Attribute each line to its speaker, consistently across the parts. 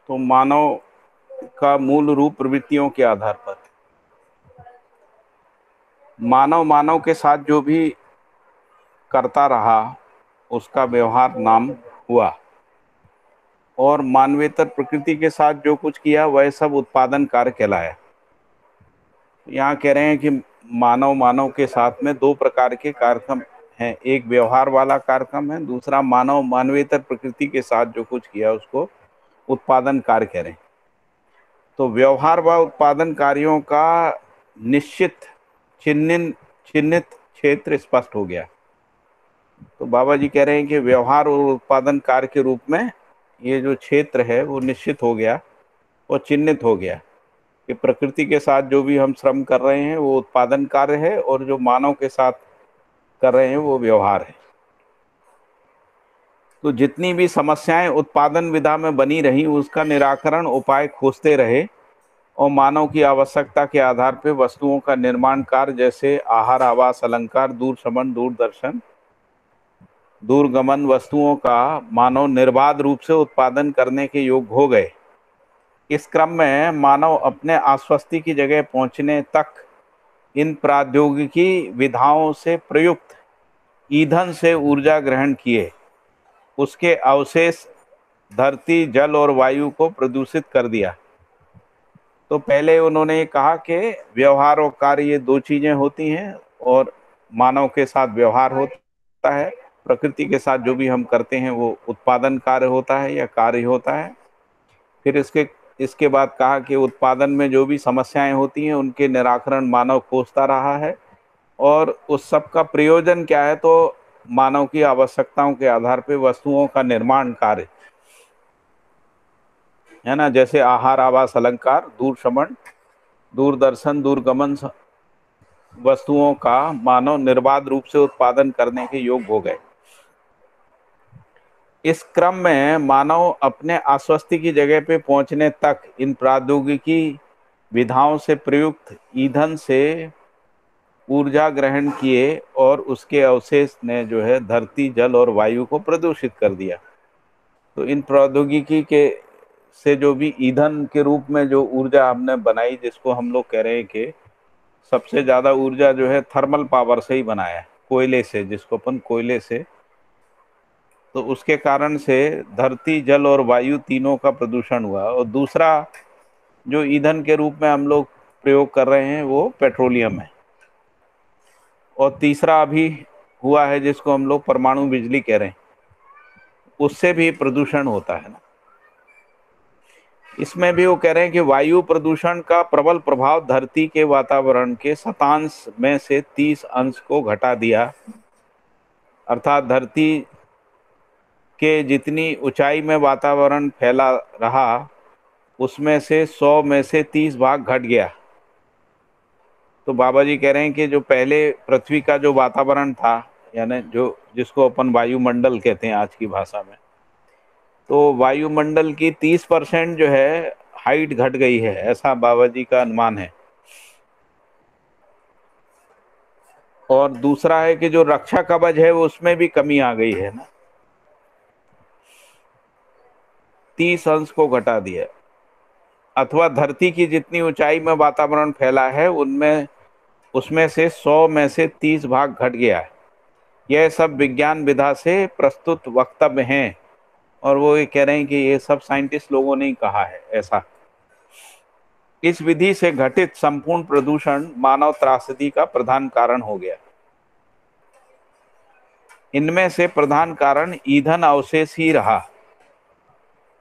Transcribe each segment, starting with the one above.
Speaker 1: तो मानव का मूल रूप प्रवृत्तियों के आधार पर मानव मानव के साथ जो भी करता रहा उसका व्यवहार नाम हुआ, और मानवेतर प्रकृति के साथ जो कुछ किया वह सब उत्पादन कार्य कहलाया। यहाँ कह रहे हैं कि मानव मानव के साथ में दो प्रकार के कार्यक्रम हैं, एक व्यवहार वाला कार्यक्रम है, दूसरा मानव मानवेतर प्रकृति के साथ जो कुछ किया उसको उत्पादन कार्य कह रहे हैं। तो व्यवहार व उत्पादन कार्यों का निश्चित चिन्हित क्षेत्र स्पष्ट हो गया। तो बाबा जी कह रहे हैं कि व्यवहार और उत्पादन कार्य के रूप में ये जो क्षेत्र है वो निश्चित हो गया और चिन्हित हो गया कि प्रकृति के साथ जो भी हम श्रम कर रहे हैं वो उत्पादन कार्य है, और जो मानव के साथ कर रहे हैं वो व्यवहार है। तो जितनी भी समस्याएं उत्पादन विधा में बनी रही उसका निराकरण उपाय खोजते रहे, और मानव की आवश्यकता के आधार पर वस्तुओं का निर्माण कार्य जैसे आहार, आवास, अलंकार, दूर श्रवण, दूरदर्शन, दूरगमन वस्तुओं का मानव निर्बाध रूप से उत्पादन करने के योग्य हो गए। इस क्रम में मानव अपने आश्वस्ति की जगह पहुंचने तक इन प्रौद्योगिकी विधाओं से प्रयुक्त ईंधन से ऊर्जा ग्रहण किए, उसके अवशेष धरती, जल और वायु को प्रदूषित कर दिया। तो पहले उन्होंने कहा कि व्यवहार और कार्य ये दो चीजें होती हैं, और मानव के साथ व्यवहार होता है, प्रकृति के साथ जो भी हम करते हैं वो उत्पादन कार्य होता है या कार्य होता है। फिर इसके बाद कहा कि उत्पादन में जो भी समस्याएं होती हैं उनके निराकरण मानव खोजता रहा है, और उस सब का प्रयोजन क्या है, तो मानव की आवश्यकताओं के आधार पर वस्तुओं का निर्माण कार्य है ना, जैसे आहार, आवास, अलंकार, दूर श्रवण, दूरदर्शन, दूरगमन वस्तुओं का मानव निर्बाध रूप से उत्पादन करने के योग्य हो गए। इस क्रम में मानव अपने आश्वस्ति की जगह पे पहुंचने तक इन प्रौद्योगिकी विधाओं से प्रयुक्त ईंधन से ऊर्जा ग्रहण किए, और उसके अवशेष ने जो है धरती, जल और वायु को प्रदूषित कर दिया। तो इन प्रौद्योगिकी के से जो भी ईंधन के रूप में जो ऊर्जा हमने बनाई, जिसको हम लोग कह रहे हैं कि सबसे ज्यादा ऊर्जा जो है थर्मल पावर से ही बनाया है, कोयले से, जिसको अपन कोयले से, तो उसके कारण से धरती, जल और वायु तीनों का प्रदूषण हुआ। और दूसरा जो ईंधन के रूप में हम लोग प्रयोग कर रहे हैं वो पेट्रोलियम है, और तीसरा अभी हुआ है जिसको हम लोग परमाणु बिजली कह रहे हैं, उससे भी प्रदूषण होता है ना। इसमें भी वो कह रहे हैं कि वायु प्रदूषण का प्रबल प्रभाव धरती के वातावरण के शतांश में से 30 अंश को घटा दिया, अर्थात धरती के जितनी ऊंचाई में वातावरण फैला रहा उसमें से 100 में से 30 भाग घट गया। तो बाबा जी कह रहे हैं कि जो पहले पृथ्वी का जो वातावरण था, यानी जो जिसको अपन वायुमंडल कहते हैं आज की भाषा में, तो वायुमंडल की 30% जो है हाइट घट गई है, ऐसा बाबा जी का अनुमान है। और दूसरा है कि जो रक्षा कवच है वो उसमें भी कमी आ गई है ना, 30 अंश को घटा दिया। अथवा धरती की जितनी ऊंचाई में वातावरण फैला है उनमें उसमें से 100 में से 30 भाग घट गया है। यह सब विज्ञान विधा से प्रस्तुत वक्तव्य हैं, और वो ये कह रहे हैं कि ये सब साइंटिस्ट लोगों ने ही कहा है ऐसा। इस विधि से घटित संपूर्ण प्रदूषण मानव त्रासदी का प्रधान कारण हो गया। इनमें से प्रधान कारण ईंधन अवशेष ही रहा।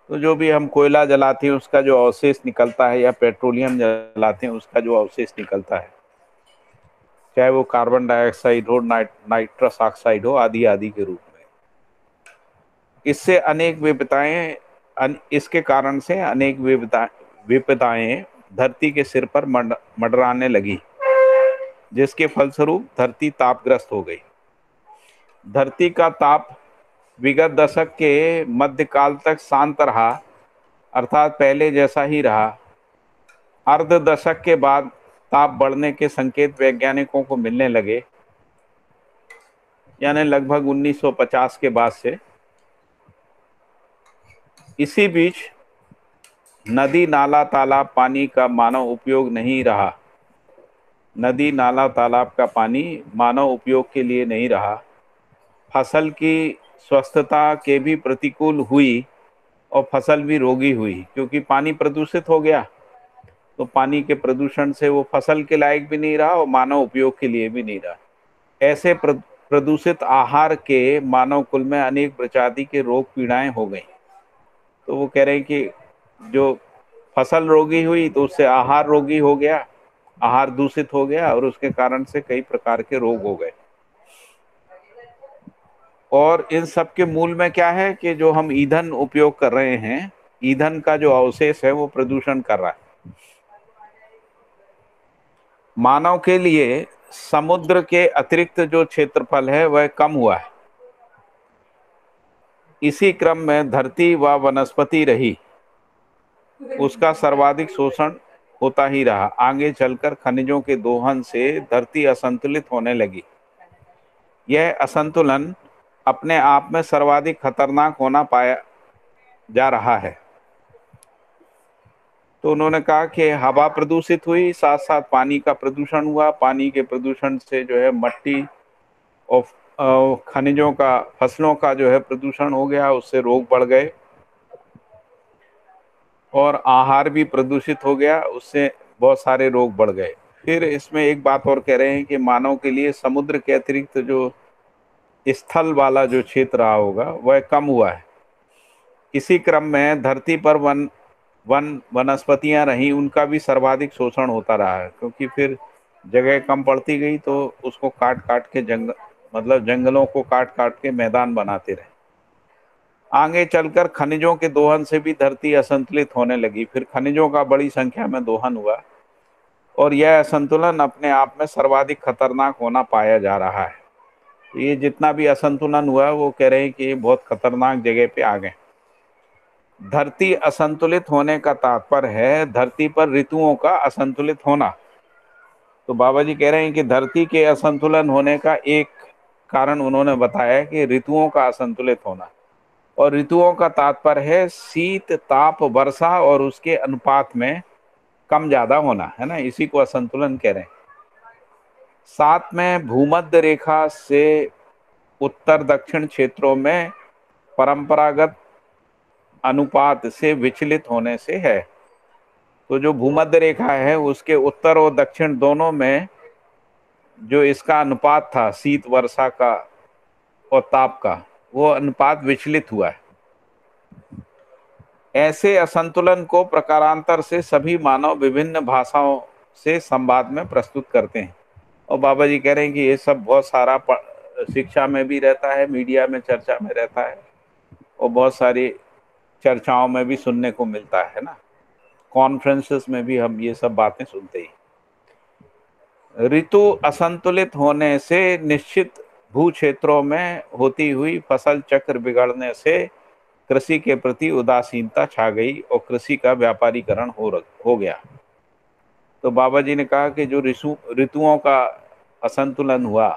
Speaker 1: तो जो भी हम कोयला जलाते हैं उसका जो अवशेष निकलता है, या पेट्रोलियम जलाते हैं उसका जो अवशेष निकलता है, चाहे वो कार्बन डाइऑक्साइड हो, नाइट्रस ऑक्साइड हो, आदि आदि के रूप में, इससे अनेक विपदाएं, इसके कारण से अनेक विपदाएं धरती के सिर पर मंडराने लगी, जिसके फलस्वरूप धरती तापग्रस्त हो गई। धरती का ताप विगत दशक के मध्यकाल तक शांत रहा, अर्थात पहले जैसा ही रहा। अर्ध दशक के बाद ताप बढ़ने के संकेत वैज्ञानिकों को मिलने लगे, यानी लगभग 1950 के बाद से। इसी बीच नदी नाला तालाब पानी का मानव उपयोग नहीं रहा। नदी नाला तालाब का पानी मानव उपयोग के लिए नहीं रहा। फसल की स्वस्थता के भी प्रतिकूल हुई और फसल भी रोगी हुई, क्योंकि पानी प्रदूषित हो गया। तो पानी के प्रदूषण से वो फसल के लायक भी नहीं रहा और मानव उपयोग के लिए भी नहीं रहा। ऐसे प्रदूषित आहार के मानव कुल में अनेक प्रजाति के रोग पीड़ाएं हो गई। तो वो कह रहे हैं कि जो फसल रोगी हुई तो उससे आहार रोगी हो गया, आहार दूषित हो गया और उसके कारण से कई प्रकार के रोग हो गए। और इन सब के मूल में क्या है कि जो हम ईंधन उपयोग कर रहे हैं, ईंधन का जो अवशेष है वो प्रदूषण कर रहा है। मानव के लिए समुद्र के अतिरिक्त जो क्षेत्रफल है वह कम हुआ है। इसी क्रम में धरती व वनस्पति रही, उसका सर्वाधिक शोषण होता ही रहा। आगे चलकर खनिजों के दोहन से धरती असंतुलित होने लगी। यह असंतुलन अपने आप में सर्वाधिक खतरनाक होना पाया जा रहा है। तो उन्होंने कहा कि हवा प्रदूषित हुई, साथ साथ पानी का प्रदूषण हुआ। पानी के प्रदूषण से जो है मट्टी और खनिजों का, फसलों का जो है प्रदूषण हो गया, उससे रोग बढ़ गए। और आहार भी प्रदूषित हो गया, उससे बहुत सारे रोग बढ़ गए। फिर इसमें एक बात और कह रहे हैं कि मानव के लिए समुद्र के अतिरिक्त जो स्थल वाला जो क्षेत्र रहा होगा वह कम हुआ है। इसी क्रम में धरती पर वनस्पतियां रहीं, उनका भी सर्वाधिक शोषण होता रहा है, क्योंकि फिर जगह कम पड़ती गई तो उसको काट काट के जंगलों को काट काट के मैदान बनाते रहे। आगे चलकर खनिजों के दोहन से भी धरती असंतुलित होने लगी। फिर खनिजों का बड़ी संख्या में दोहन हुआ और यह असंतुलन अपने आप में सर्वाधिक खतरनाक होना पाया जा रहा है। ये जितना भी असंतुलन हुआ वो कह रहे हैं कि ये बहुत खतरनाक जगह पे आ गए। धरती असंतुलित होने का तात्पर्य है धरती पर ऋतुओं का असंतुलित होना। तो बाबा जी कह रहे हैं कि धरती के असंतुलन होने का एक कारण उन्होंने बताया कि ऋतुओं का असंतुलित होना। और ऋतुओं का तात्पर्य है शीत, ताप, वर्षा और उसके अनुपात में कम ज्यादा होना, है ना, इसी को असंतुलन कह रहे हैं। साथ में भूमध्य रेखा से उत्तर दक्षिण क्षेत्रों में परंपरागत अनुपात से विचलित होने से है। तो जो भूमध्य रेखा है उसके उत्तर और दक्षिण दोनों में जो इसका अनुपात था शीत, वर्षा का और ताप का, वो अनुपात विचलित हुआ है। ऐसे असंतुलन को प्रकारांतर से सभी मानव विभिन्न भाषाओं से संवाद में प्रस्तुत करते हैं। और बाबा जी कह रहे हैं कि ये सब बहुत सारा शिक्षा में भी रहता है, मीडिया में चर्चा में रहता है और बहुत सारी चर्चाओं में भी सुनने को मिलता है ना, कॉन्फ्रेंसेस में भी हम ये सब बातें सुनते ही। ऋतु असंतुलित होने से निश्चित भू क्षेत्रों में होती हुई फसल चक्र बिगड़ने से कृषि के प्रति उदासीनता छा गई और कृषि का व्यापारीकरण हो गया। तो बाबा जी ने कहा कि जो ऋतुओं का असंतुलन हुआ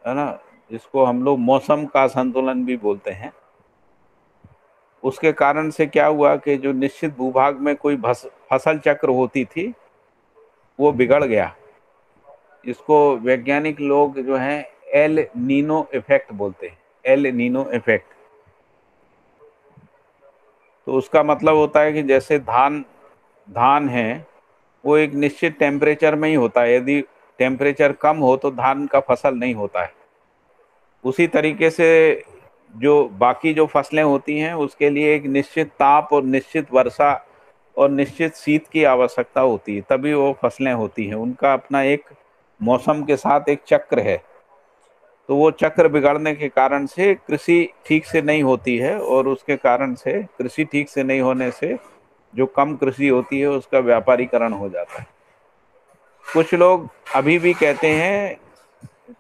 Speaker 1: है ना, जिसको हम लोग मौसम का असंतुलन भी बोलते हैं, उसके कारण से क्या हुआ कि जो निश्चित भूभाग में कोई फसल चक्र होती थी वो बिगड़ गया। इसको वैज्ञानिक लोग जो हैं एल नीनो इफेक्ट बोलते हैं, एल नीनो इफेक्ट। तो उसका मतलब होता है कि जैसे धान है वो एक निश्चित टेम्परेचर में ही होता है, यदि टेम्परेचर कम हो तो धान का फसल नहीं होता है। उसी तरीके से जो बाकी जो फसलें होती हैं उसके लिए एक निश्चित ताप और निश्चित वर्षा और निश्चित शीत की आवश्यकता होती है, तभी वो फसलें होती हैं। उनका अपना एक मौसम के साथ एक चक्र है। तो वो चक्र बिगड़ने के कारण से कृषि ठीक से नहीं होती है और उसके कारण से कृषि ठीक से नहीं होने से जो कम कृषि होती है उसका व्यापारीकरण हो जाता है। कुछ लोग अभी भी कहते हैं,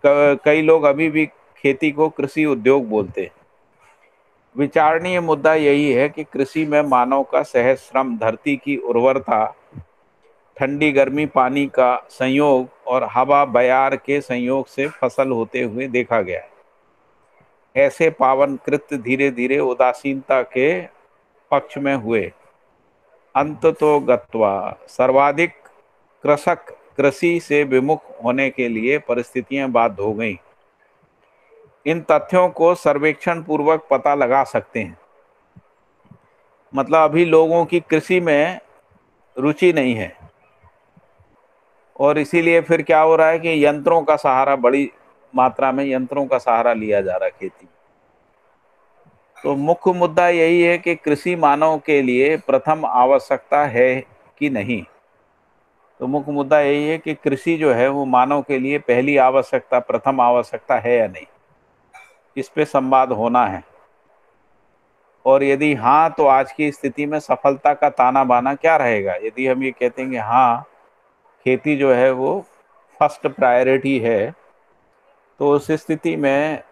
Speaker 1: कई लोग अभी भी खेती को कृषि उद्योग बोलते हैं। विचारणीय मुद्दा यही है कि कृषि में मानव का सहज श्रम, धरती की उर्वरता, ठंडी गर्मी पानी का संयोग और हवा बयार के संयोग से फसल होते हुए देखा गया है। ऐसे पावन कृत्य धीरे धीरे उदासीनता के पक्ष में हुए अंततो गत्वा सर्वाधिक कृषक कृषि से विमुख होने के लिए परिस्थितियां बाध्य हो गई। इन तथ्यों को सर्वेक्षण पूर्वक पता लगा सकते हैं। मतलब अभी लोगों की कृषि में रुचि नहीं है, और इसीलिए फिर क्या हो रहा है कि यंत्रों का सहारा, बड़ी मात्रा में यंत्रों का सहारा लिया जा रहा है खेती में। तो मुख्य मुद्दा यही है कि कृषि मानव के लिए प्रथम आवश्यकता है कि नहीं। तो मुख्य मुद्दा यही है कि कृषि जो है वो मानव के लिए पहली आवश्यकता, प्रथम आवश्यकता है या नहीं, इस पे संवाद होना है। और यदि हाँ, तो आज की स्थिति में सफलता का ताना बाना क्या रहेगा? यदि हम ये कहते हैं कि हाँ, खेती जो है वो फर्स्ट प्रायोरिटी है, तो उस स्थिति में,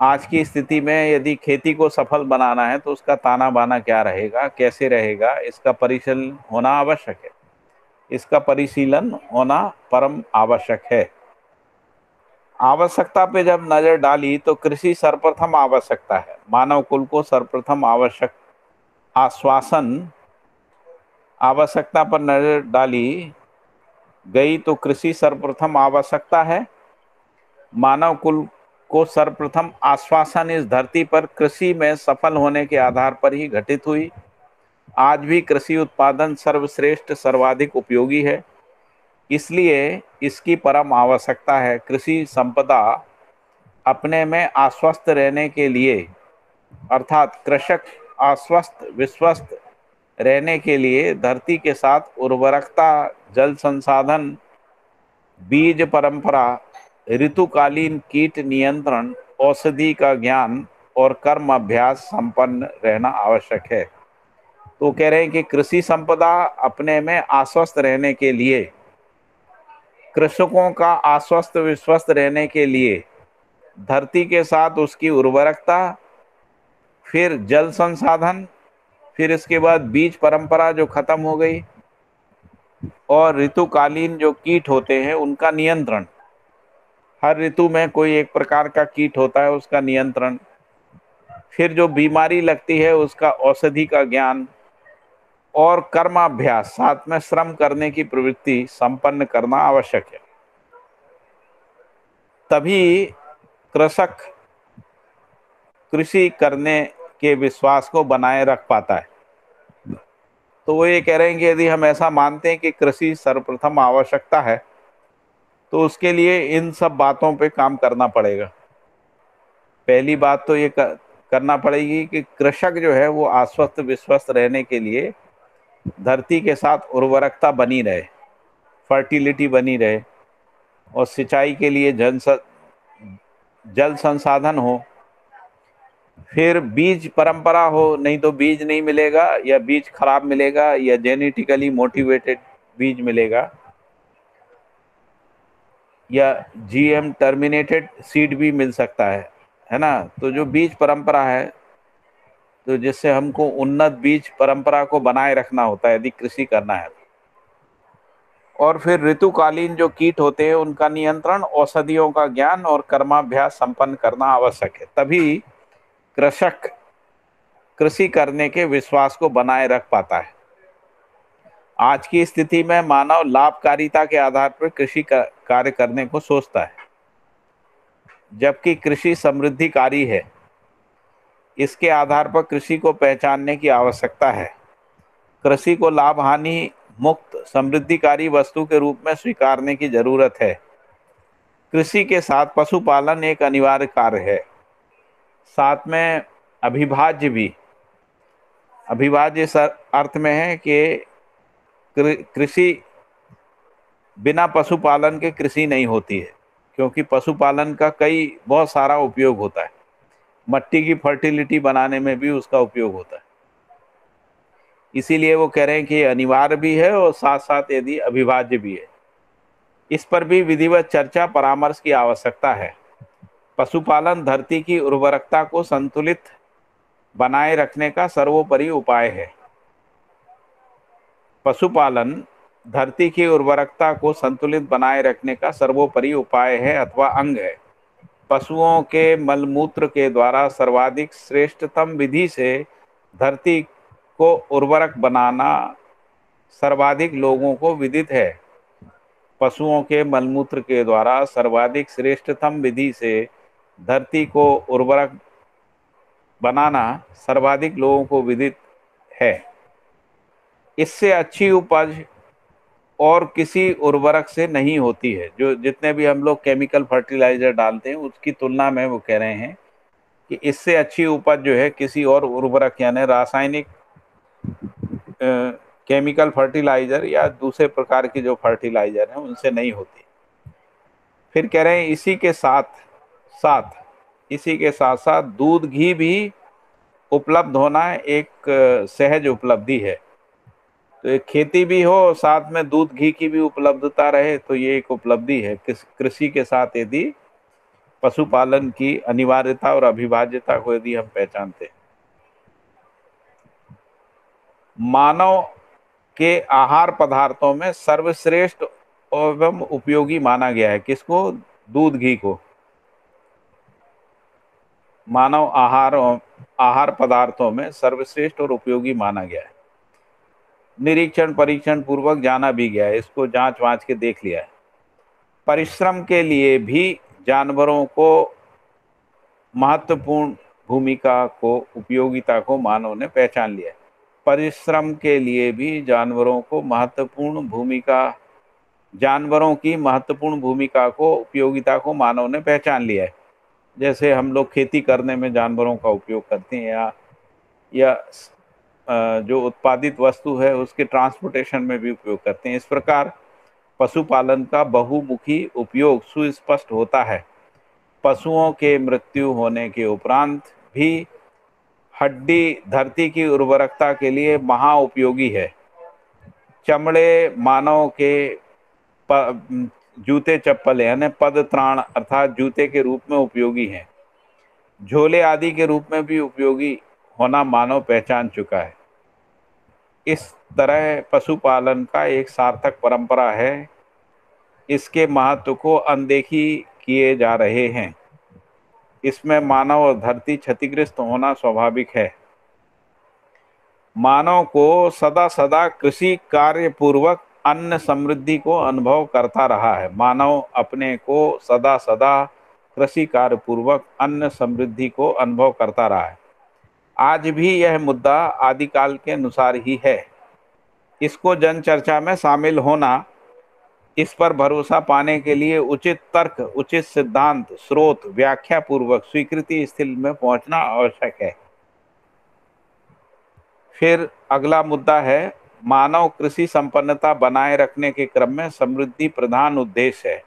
Speaker 1: आज की स्थिति में यदि खेती को सफल बनाना है तो उसका ताना बाना क्या रहेगा, कैसे रहेगा, इसका परिशीलन होना आवश्यक है। इसका परिशीलन होना परम आवश्यक है। आवश्यकता पे जब नजर डाली तो कृषि सर्वप्रथम आवश्यकता है। मानव कुल को सर्वप्रथम आवश्यक आश्वासन, आवश्यकता पर नजर डाली गई तो कृषि सर्वप्रथम आवश्यकता है। मानव कुल को सर्वप्रथम आश्वासन इस धरती पर कृषि में सफल होने के आधार पर ही घटित हुई। आज भी कृषि उत्पादन सर्वश्रेष्ठ, सर्वाधिक उपयोगी है, इसलिए इसकी परम आवश्यकता है। कृषि संपदा अपने में आश्वस्त रहने के लिए, अर्थात कृषक आश्वस्त विश्वस्त रहने के लिए धरती के साथ उर्वरकता, जल संसाधन, बीज परंपरा, ऋतुकालीन कीट नियंत्रण, औषधि का ज्ञान और कर्म अभ्यास संपन्न रहना आवश्यक है। तो कह रहे हैं कि कृषि संपदा अपने में आश्वस्त रहने के लिए, कृषकों का आश्वस्त विश्वस्त रहने के लिए धरती के साथ उसकी उर्वरकता, फिर जल संसाधन, फिर इसके बाद बीज परंपरा जो खत्म हो गई, और ऋतुकालीन जो कीट होते हैं उनका नियंत्रण। हर ऋतु में कोई एक प्रकार का कीट होता है, उसका नियंत्रण। फिर जो बीमारी लगती है उसका औषधि का ज्ञान, और कर्माभ्यास, साथ में श्रम करने की प्रवृत्ति संपन्न करना आवश्यक है। तभी कृषक कृषि करने के विश्वास को बनाए रख पाता है। तो वो ये कह रहे हैं कि यदि हम ऐसा मानते हैं कि कृषि सर्वप्रथम आवश्यकता है, तो उसके लिए इन सब बातों पे काम करना पड़ेगा। पहली बात तो ये करना पड़ेगी कि कृषक जो है वो आश्वस्त विश्वस्त रहने के लिए धरती के साथ उर्वरकता बनी रहे, फर्टिलिटी बनी रहे, और सिंचाई के लिए जल संसाधन हो, फिर बीज परंपरा हो, नहीं तो बीज नहीं मिलेगा, या बीज खराब मिलेगा, या जेनेटिकली मोटिवेटेड बीज मिलेगा, या जीएम टर्मिनेटेड सीड भी मिल सकता है ना। तो जो बीज परंपरा है, तो जिससे हमको उन्नत बीज परंपरा को बनाए रखना होता है यदि कृषि करना है। और फिर ऋतुकालीन जो कीट होते हैं उनका नियंत्रण, औषधियों का ज्ञान और कर्माभ्यास संपन्न करना आवश्यक है। तभी कृषक कृषि करने के विश्वास को बनाए रख पाता है। आज की स्थिति में मानव लाभकारिता के आधार पर कृषि कार्य करने को सोचता है, जबकि कृषि समृद्धिकारी है। इसके आधार पर कृषि को पहचानने की आवश्यकता है। कृषि को लाभ हानि मुक्त समृद्धिकारी वस्तु के रूप में स्वीकारने की जरूरत है। कृषि के साथ पशुपालन एक अनिवार्य कार्य है, साथ में अविभाज्य भी। अविभाज्य इस अर्थ में है कि कृषि बिना पशुपालन के कृषि नहीं होती है, क्योंकि पशुपालन का बहुत सारा उपयोग होता है। मट्टी की फर्टिलिटी बनाने में भी उसका उपयोग होता है। इसीलिए वो कह रहे हैं कि ये अनिवार्य भी है और साथ साथ यदि अविभाज्य भी है। इस पर भी विधिवत चर्चा परामर्श की आवश्यकता है। पशुपालन धरती की उर्वरकता को संतुलित बनाए रखने का सर्वोपरि उपाय है। पशुपालन धरती की उर्वरकता को संतुलित बनाए रखने का सर्वोपरि उपाय है अथवा अंग है। पशुओं के मलमूत्र के द्वारा सर्वाधिक श्रेष्ठतम विधि से धरती को उर्वरक बनाना सर्वाधिक लोगों को विदित है। पशुओं के मलमूत्र के द्वारा सर्वाधिक श्रेष्ठतम विधि से धरती को उर्वरक बनाना सर्वाधिक लोगों को विदित है। इससे अच्छी उपज और किसी उर्वरक से नहीं होती है। जो जितने भी हम लोग केमिकल फर्टिलाइजर डालते हैं उसकी तुलना में वो कह रहे हैं कि इससे अच्छी उपज जो है किसी और उर्वरक यानी रासायनिक केमिकल फर्टिलाइजर या दूसरे प्रकार की जो फर्टिलाइजर हैं उनसे नहीं होती। फिर कह रहे हैं इसी के साथ साथ दूध घी भी उपलब्ध होना एक सहज उपलब्धि है। तो एक खेती भी हो साथ में दूध घी की भी उपलब्धता रहे तो ये एक उपलब्धि है। कृषि के साथ यदि पशुपालन की अनिवार्यता और अभिभाज्यता को यदि हम पहचानते हैं। मानव के आहार पदार्थों में सर्वश्रेष्ठ एवं उपयोगी माना गया है किसको? दूध घी को। मानव आहार पदार्थों में सर्वश्रेष्ठ और उपयोगी माना गया है। निरीक्षण परीक्षण पूर्वक जाना भी गया है, इसको जांच वांच के देख लिया है। परिश्रम के लिए भी जानवरों को महत्वपूर्ण भूमिका को उपयोगिता को मानव ने पहचान लिया है। परिश्रम के लिए भी जानवरों की महत्वपूर्ण भूमिका को उपयोगिता को मानव ने पहचान लिया है। जैसे हम लोग खेती करने में जानवरों का उपयोग करते हैं या जो उत्पादित वस्तु है उसके ट्रांसपोर्टेशन में भी उपयोग करते हैं। इस प्रकार पशुपालन का बहुमुखी उपयोग सुस्पष्ट होता है। पशुओं के मृत्यु होने के उपरांत भी हड्डी धरती की उर्वरकता के लिए महा उपयोगी है। चमड़े मानव के जूते चप्पल यानी पदत्राण अर्थात जूते के रूप में उपयोगी हैं। झोले आदि के रूप में भी उपयोगी होना मानव पहचान चुका है। इस तरह पशुपालन का एक सार्थक परंपरा है। इसके महत्व को अनदेखी किए जा रहे हैं। इसमें मानव और धरती क्षतिग्रस्त होना स्वाभाविक है। मानव को सदा सदा कृषि कार्य पूर्वक अन्न समृद्धि को अनुभव करता रहा है। मानव अपने को सदा सदा कृषि कार्य पूर्वक अन्न समृद्धि को अनुभव करता रहा है। आज भी यह मुद्दा आदिकाल के अनुसार ही है। इसको जन चर्चा में शामिल होना, इस पर भरोसा पाने के लिए उचित तर्क, उचित सिद्धांत, स्रोत, व्याख्या पूर्वक स्वीकृति स्थिति में पहुंचना आवश्यक है। फिर अगला मुद्दा है, मानव कृषि संपन्नता बनाए रखने के क्रम में समृद्धि प्रधान उद्देश्य है।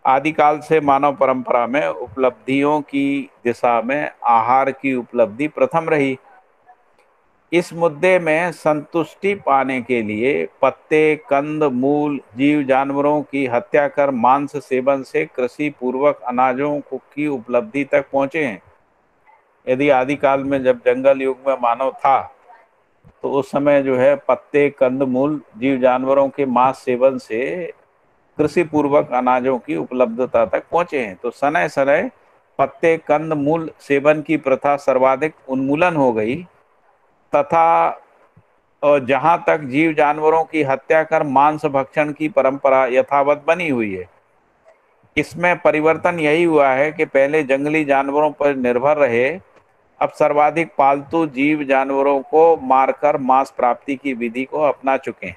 Speaker 1: आदिकाल से मानव परंपरा में उपलब्धियों की दिशा में आहार की उपलब्धि प्रथम रही। इस मुद्दे में संतुष्टि पाने के लिए पत्ते, कंद, मूल, जीव जानवरों की हत्या कर मांस सेवन से कृषि पूर्वक अनाजों की उपलब्धि तक पहुंचे हैं। यदि आदिकाल में जब जंगल युग में मानव था तो उस समय जो है पत्ते, कंद, मूल, जीव जानवरों के मांस सेवन से कृषि पूर्वक अनाजों की उपलब्धता तक पहुंचे हैं। तो सनय सनय पत्ते, कंद, मूल सेवन की प्रथा सर्वाधिक उन्मूलन हो गई तथा जहां तक जीव जानवरों की हत्या कर मांस भक्षण की परंपरा यथावत बनी हुई है। इसमें परिवर्तन यही हुआ है कि पहले जंगली जानवरों पर निर्भर रहे, अब सर्वाधिक पालतू जीव जानवरों को मारकर मांस प्राप्ति की विधि को अपना चुके हैं।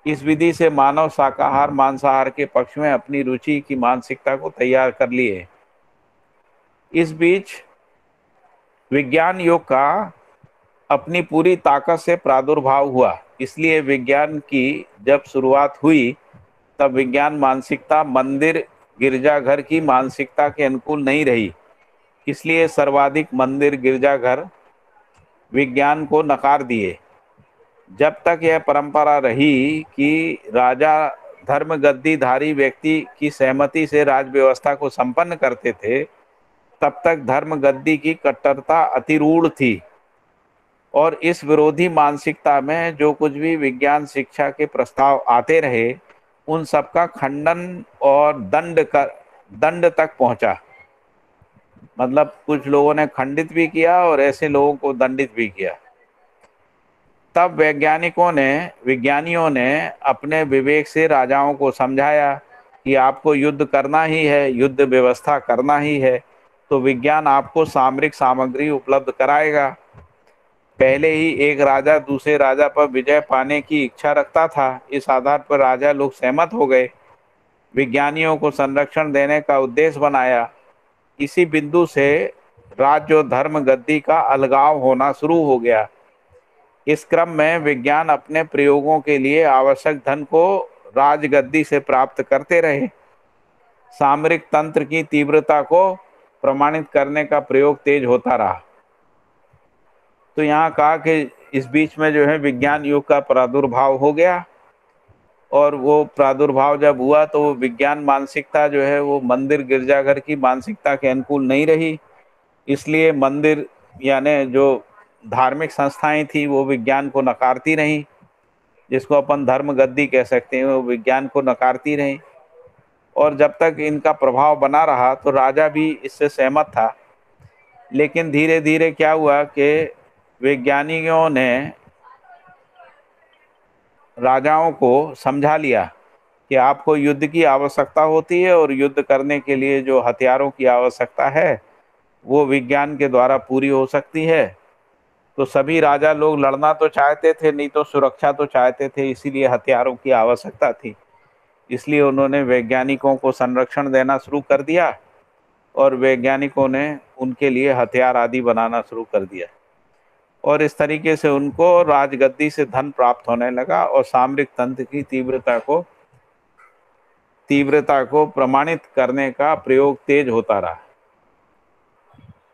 Speaker 1: इस विधि से मानव शाकाहार मांसाहार के पक्ष में अपनी रुचि की मानसिकता को तैयार कर लिए। इस बीच विज्ञान युग का अपनी पूरी ताकत से प्रादुर्भाव हुआ। इसलिए विज्ञान की जब शुरुआत हुई तब विज्ञान मानसिकता मंदिर गिरजाघर की मानसिकता के अनुकूल नहीं रही। इसलिए सर्वाधिक मंदिर गिरजाघर विज्ञान को नकार दिए। जब तक यह परंपरा रही कि राजा धर्म गद्दीधारी व्यक्ति की सहमति से राज व्यवस्था को संपन्न करते थे, तब तक धर्म गद्दी की कट्टरता अतिरूढ़ थी और इस विरोधी मानसिकता में जो कुछ भी विज्ञान शिक्षा के प्रस्ताव आते रहे उन सबका खंडन और दंड तक पहुंचा। मतलब कुछ लोगों ने खंडित भी किया और ऐसे लोगों को दंडित भी किया। तब विज्ञानियों ने अपने विवेक से राजाओं को समझाया कि आपको युद्ध करना ही है, युद्ध व्यवस्था करना ही है, तो विज्ञान आपको सामरिक सामग्री उपलब्ध कराएगा। पहले ही एक राजा दूसरे राजा पर विजय पाने की इच्छा रखता था। इस आधार पर राजा लोग सहमत हो गए, विज्ञानियों को संरक्षण देने का उद्देश्य बनाया। इसी बिंदु से राज्य और धर्म गद्दी का अलगाव होना शुरू हो गया। इस क्रम में विज्ञान अपने प्रयोगों के लिए आवश्यक धन को राजगद्दी से प्राप्त करते रहे। सामरिक तंत्र की तीव्रता को प्रमाणित करने का प्रयोग तेज होता रहा। तो यहाँ कहा कि इस बीच में जो है विज्ञान युग का प्रादुर्भाव हो गया, और वो प्रादुर्भाव जब हुआ तो वो विज्ञान मानसिकता जो है वो मंदिर गिरजाघर की मानसिकता के अनुकूल नहीं रही। इसलिए मंदिर यानी जो धार्मिक संस्थाएं थी वो विज्ञान को नकारती रहीं, जिसको अपन धर्म गद्दी कह सकते हैं, वो विज्ञान को नकारती रहीं। और जब तक इनका प्रभाव बना रहा तो राजा भी इससे सहमत था। लेकिन धीरे धीरे क्या हुआ कि वैज्ञानिकों ने राजाओं को समझा लिया कि आपको युद्ध की आवश्यकता होती है, और युद्ध करने के लिए जो हथियारों की आवश्यकता है वो विज्ञान के द्वारा पूरी हो सकती है। तो सभी राजा लोग लड़ना तो चाहते थे, नहीं तो सुरक्षा तो चाहते थे, इसीलिए हथियारों की आवश्यकता थी। इसलिए उन्होंने वैज्ञानिकों को संरक्षण देना शुरू कर दिया, और वैज्ञानिकों ने उनके लिए हथियार आदि बनाना शुरू कर दिया। और इस तरीके से उनको राजगद्दी से धन प्राप्त होने लगा, और सामरिक तंत्र की तीव्रता को प्रमाणित करने का प्रयोग तेज होता रहा।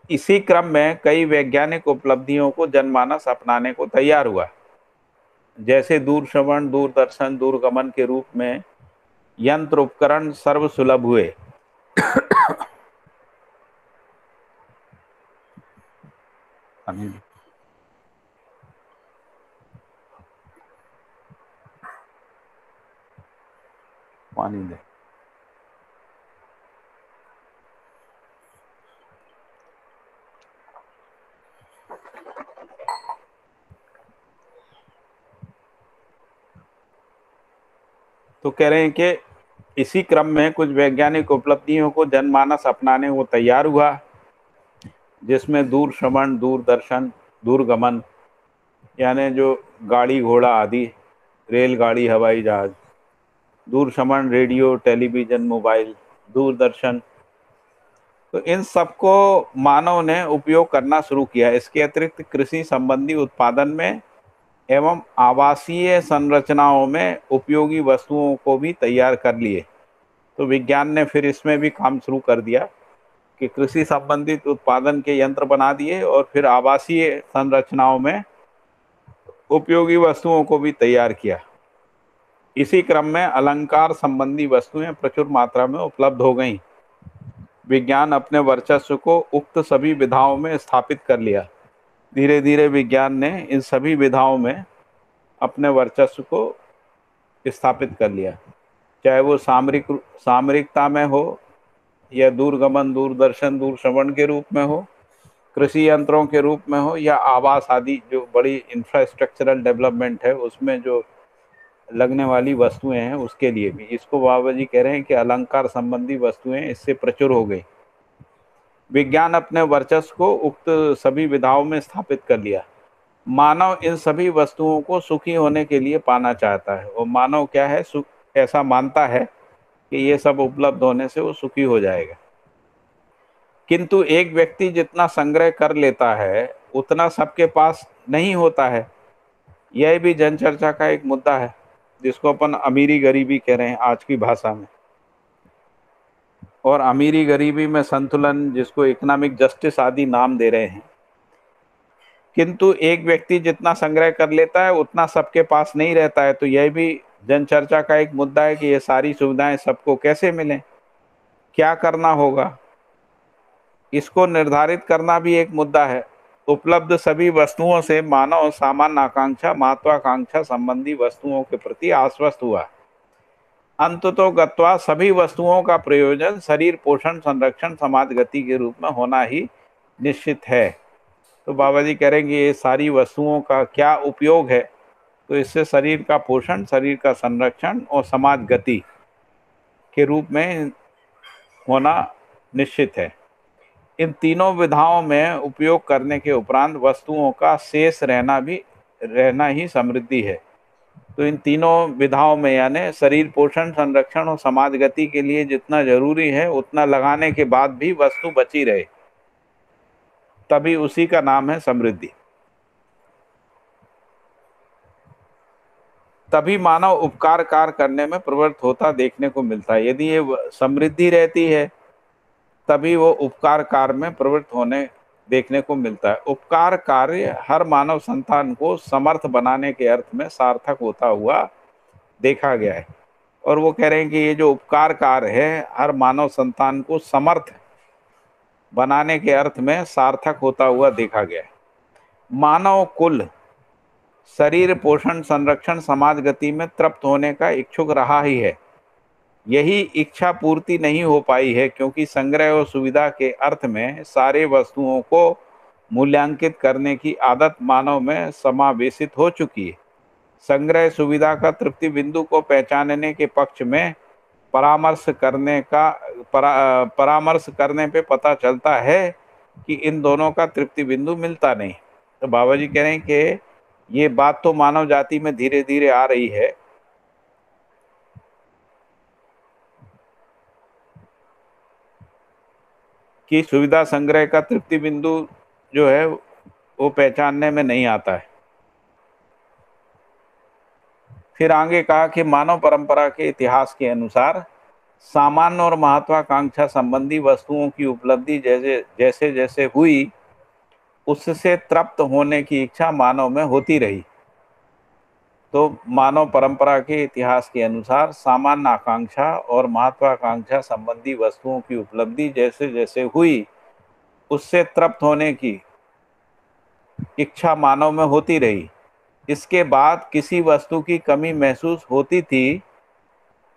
Speaker 1: इसी क्रम में कई वैज्ञानिक उपलब्धियों को जनमानस अपनाने को तैयार हुआ, जैसे दूरश्रवण, दूरदर्शन, दूरगमन के रूप में यंत्र उपकरण सर्वसुलभ हुए। पानी दे। तो कह रहे हैं कि इसी क्रम में कुछ वैज्ञानिक उपलब्धियों को जनमानस अपनाने को तैयार हुआ, जिसमें दूरश्रवण, दूरदर्शन, दूरगमन यानी जो गाड़ी घोड़ा आदि, रेलगाड़ी, हवाई जहाज, दूरश्रवण, रेडियो, टेलीविजन, मोबाइल, दूरदर्शन, तो इन सबको मानव ने उपयोग करना शुरू किया। इसके अतिरिक्त कृषि संबंधी उत्पादन में एवं आवासीय संरचनाओं में उपयोगी वस्तुओं को भी तैयार कर लिए। तो विज्ञान ने फिर इसमें भी काम शुरू कर दिया कि कृषि संबंधित उत्पादन के यंत्र बना दिए, और फिर आवासीय संरचनाओं में उपयोगी वस्तुओं को भी तैयार किया। इसी क्रम में अलंकार संबंधी वस्तुएं प्रचुर मात्रा में उपलब्ध हो गईं। विज्ञान अपने वर्चस्व को उक्त सभी विधाओं में स्थापित कर लिया। धीरे धीरे विज्ञान ने इन सभी विधाओं में अपने वर्चस्व को स्थापित कर लिया, चाहे वो सामरिकता में हो, या दूरगमन, दूरदर्शन, दूरश्रवण के रूप में हो, कृषि यंत्रों के रूप में हो, या आवास आदि जो बड़ी इंफ्रास्ट्रक्चरल डेवलपमेंट है उसमें जो लगने वाली वस्तुएं हैं उसके लिए भी। इसको बाबा जी कह रहे हैं कि अलंकार संबंधी वस्तुएं इससे प्रचुर हो गई। विज्ञान अपने वर्चस्व को उक्त सभी विधाओं में स्थापित कर लिया। मानव इन सभी वस्तुओं को सुखी होने के लिए पाना चाहता है, और मानव क्या है, सुख ऐसा मानता है कि ये सब उपलब्ध होने से वो सुखी हो जाएगा। किंतु एक व्यक्ति जितना संग्रह कर लेता है उतना सबके पास नहीं होता है। यह भी जनचर्चा का एक मुद्दा है, जिसको अपन अमीरी गरीबी कह रहे हैं आज की भाषा में। और अमीरी गरीबी में संतुलन, जिसको इकोनॉमिक जस्टिस आदि नाम दे रहे हैं। किंतु एक व्यक्ति जितना संग्रह कर लेता है उतना सबके पास नहीं रहता है। तो यह भी जनचर्चा का एक मुद्दा है कि ये सारी सुविधाएं सबको कैसे मिलें, क्या करना होगा, इसको निर्धारित करना भी एक मुद्दा है। उपलब्ध सभी वस्तुओं से मानव सामान्य आकांक्षा, महत्वाकांक्षा संबंधी वस्तुओं के प्रति आश्वस्त हुआ। अंततो गत्वा सभी वस्तुओं का प्रयोजन शरीर पोषण, संरक्षण, समाज गति के रूप में होना ही निश्चित है। तो बाबा जी कह रहे हैं कि ये सारी वस्तुओं का क्या उपयोग है, तो इससे शरीर का पोषण, शरीर का संरक्षण और समाज गति के रूप में होना निश्चित है। इन तीनों विधाओं में उपयोग करने के उपरांत वस्तुओं का शेष रहना ही समृद्धि है। तो इन तीनों विधाओं में यानी शरीर पोषण, संरक्षण और समाज गति के लिए जितना जरूरी है उतना लगाने के बाद भी वस्तु बची रहे, तभी उसी का नाम है समृद्धि। तभी मानव उपकार कार्य करने में प्रवृत्त होता देखने को मिलता है। यदि ये समृद्धि रहती है तभी वो उपकार कार्य में प्रवृत्त होने देखने को मिलता है। उपकार कार्य हर मानव संतान को समर्थ बनाने के अर्थ में सार्थक होता हुआ देखा गया है। और वो कह रहे हैं कि ये जो उपकार कार्य है हर मानव संतान को समर्थ बनाने के अर्थ में सार्थक होता हुआ देखा गया है। मानव कुल शरीर पोषण, संरक्षण, समाज गति में तृप्त होने का इच्छुक रहा ही है। यही इच्छा पूर्ति नहीं हो पाई है क्योंकि संग्रह और सुविधा के अर्थ में सारे वस्तुओं को मूल्यांकित करने की आदत मानव में समावेशित हो चुकी है। संग्रह सुविधा का तृप्ति बिंदु को पहचानने के पक्ष में परामर्श करने पे पता चलता है कि इन दोनों का तृप्ति बिंदु मिलता नहीं। तो बाबा जी कह रहे हैं कि ये बात तो मानव जाति में धीरे धीरे आ रही है कि सुविधा संग्रह का तृप्ति बिंदु जो है वो पहचानने में नहीं आता है। फिर आगे कहा कि मानव परंपरा के इतिहास के अनुसार सामान्य और महत्वाकांक्षा संबंधी वस्तुओं की उपलब्धि जैसे जैसे हुई उससे तृप्त होने की इच्छा मानव में होती रही। तो मानव परंपरा के इतिहास के अनुसार सामान्य आकांक्षा और महत्वाकांक्षा संबंधी वस्तुओं की उपलब्धि जैसे जैसे हुई उससे तृप्त होने की इच्छा मानव में होती रही। इसके बाद किसी वस्तु की कमी महसूस होती थी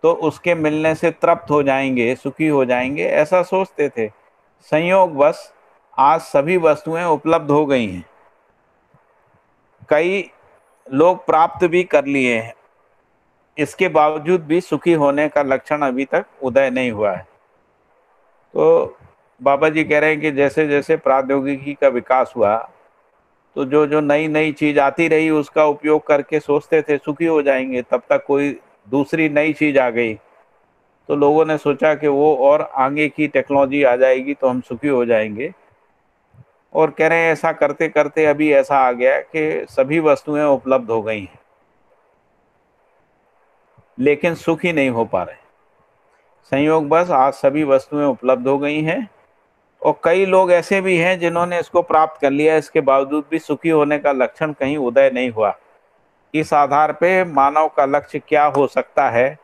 Speaker 1: तो उसके मिलने से तृप्त हो जाएंगे, सुखी हो जाएंगे, ऐसा सोचते थे। संयोगवश आज सभी वस्तुएं उपलब्ध हो गई हैं, कई लोग प्राप्त भी कर लिए हैं, इसके बावजूद भी सुखी होने का लक्षण अभी तक उदय नहीं हुआ है। तो बाबा जी कह रहे हैं कि जैसे जैसे प्रौद्योगिकी का विकास हुआ तो जो जो नई नई चीज आती रही उसका उपयोग करके सोचते थे सुखी हो जाएंगे, तब तक कोई दूसरी नई चीज आ गई तो लोगों ने सोचा कि वो और आगे की टेक्नोलॉजी आ जाएगी तो हम सुखी हो जाएंगे। और कह रहे हैं ऐसा करते करते अभी ऐसा आ गया कि सभी वस्तुएं उपलब्ध हो गई हैं लेकिन सुखी नहीं हो पा रहे। संयोग बस आज सभी वस्तुएं उपलब्ध हो गई हैं और कई लोग ऐसे भी हैं जिन्होंने इसको प्राप्त कर लिया, इसके बावजूद भी सुखी होने का लक्षण कहीं उदय नहीं हुआ। इस आधार पे मानव का लक्ष्य क्या हो सकता है,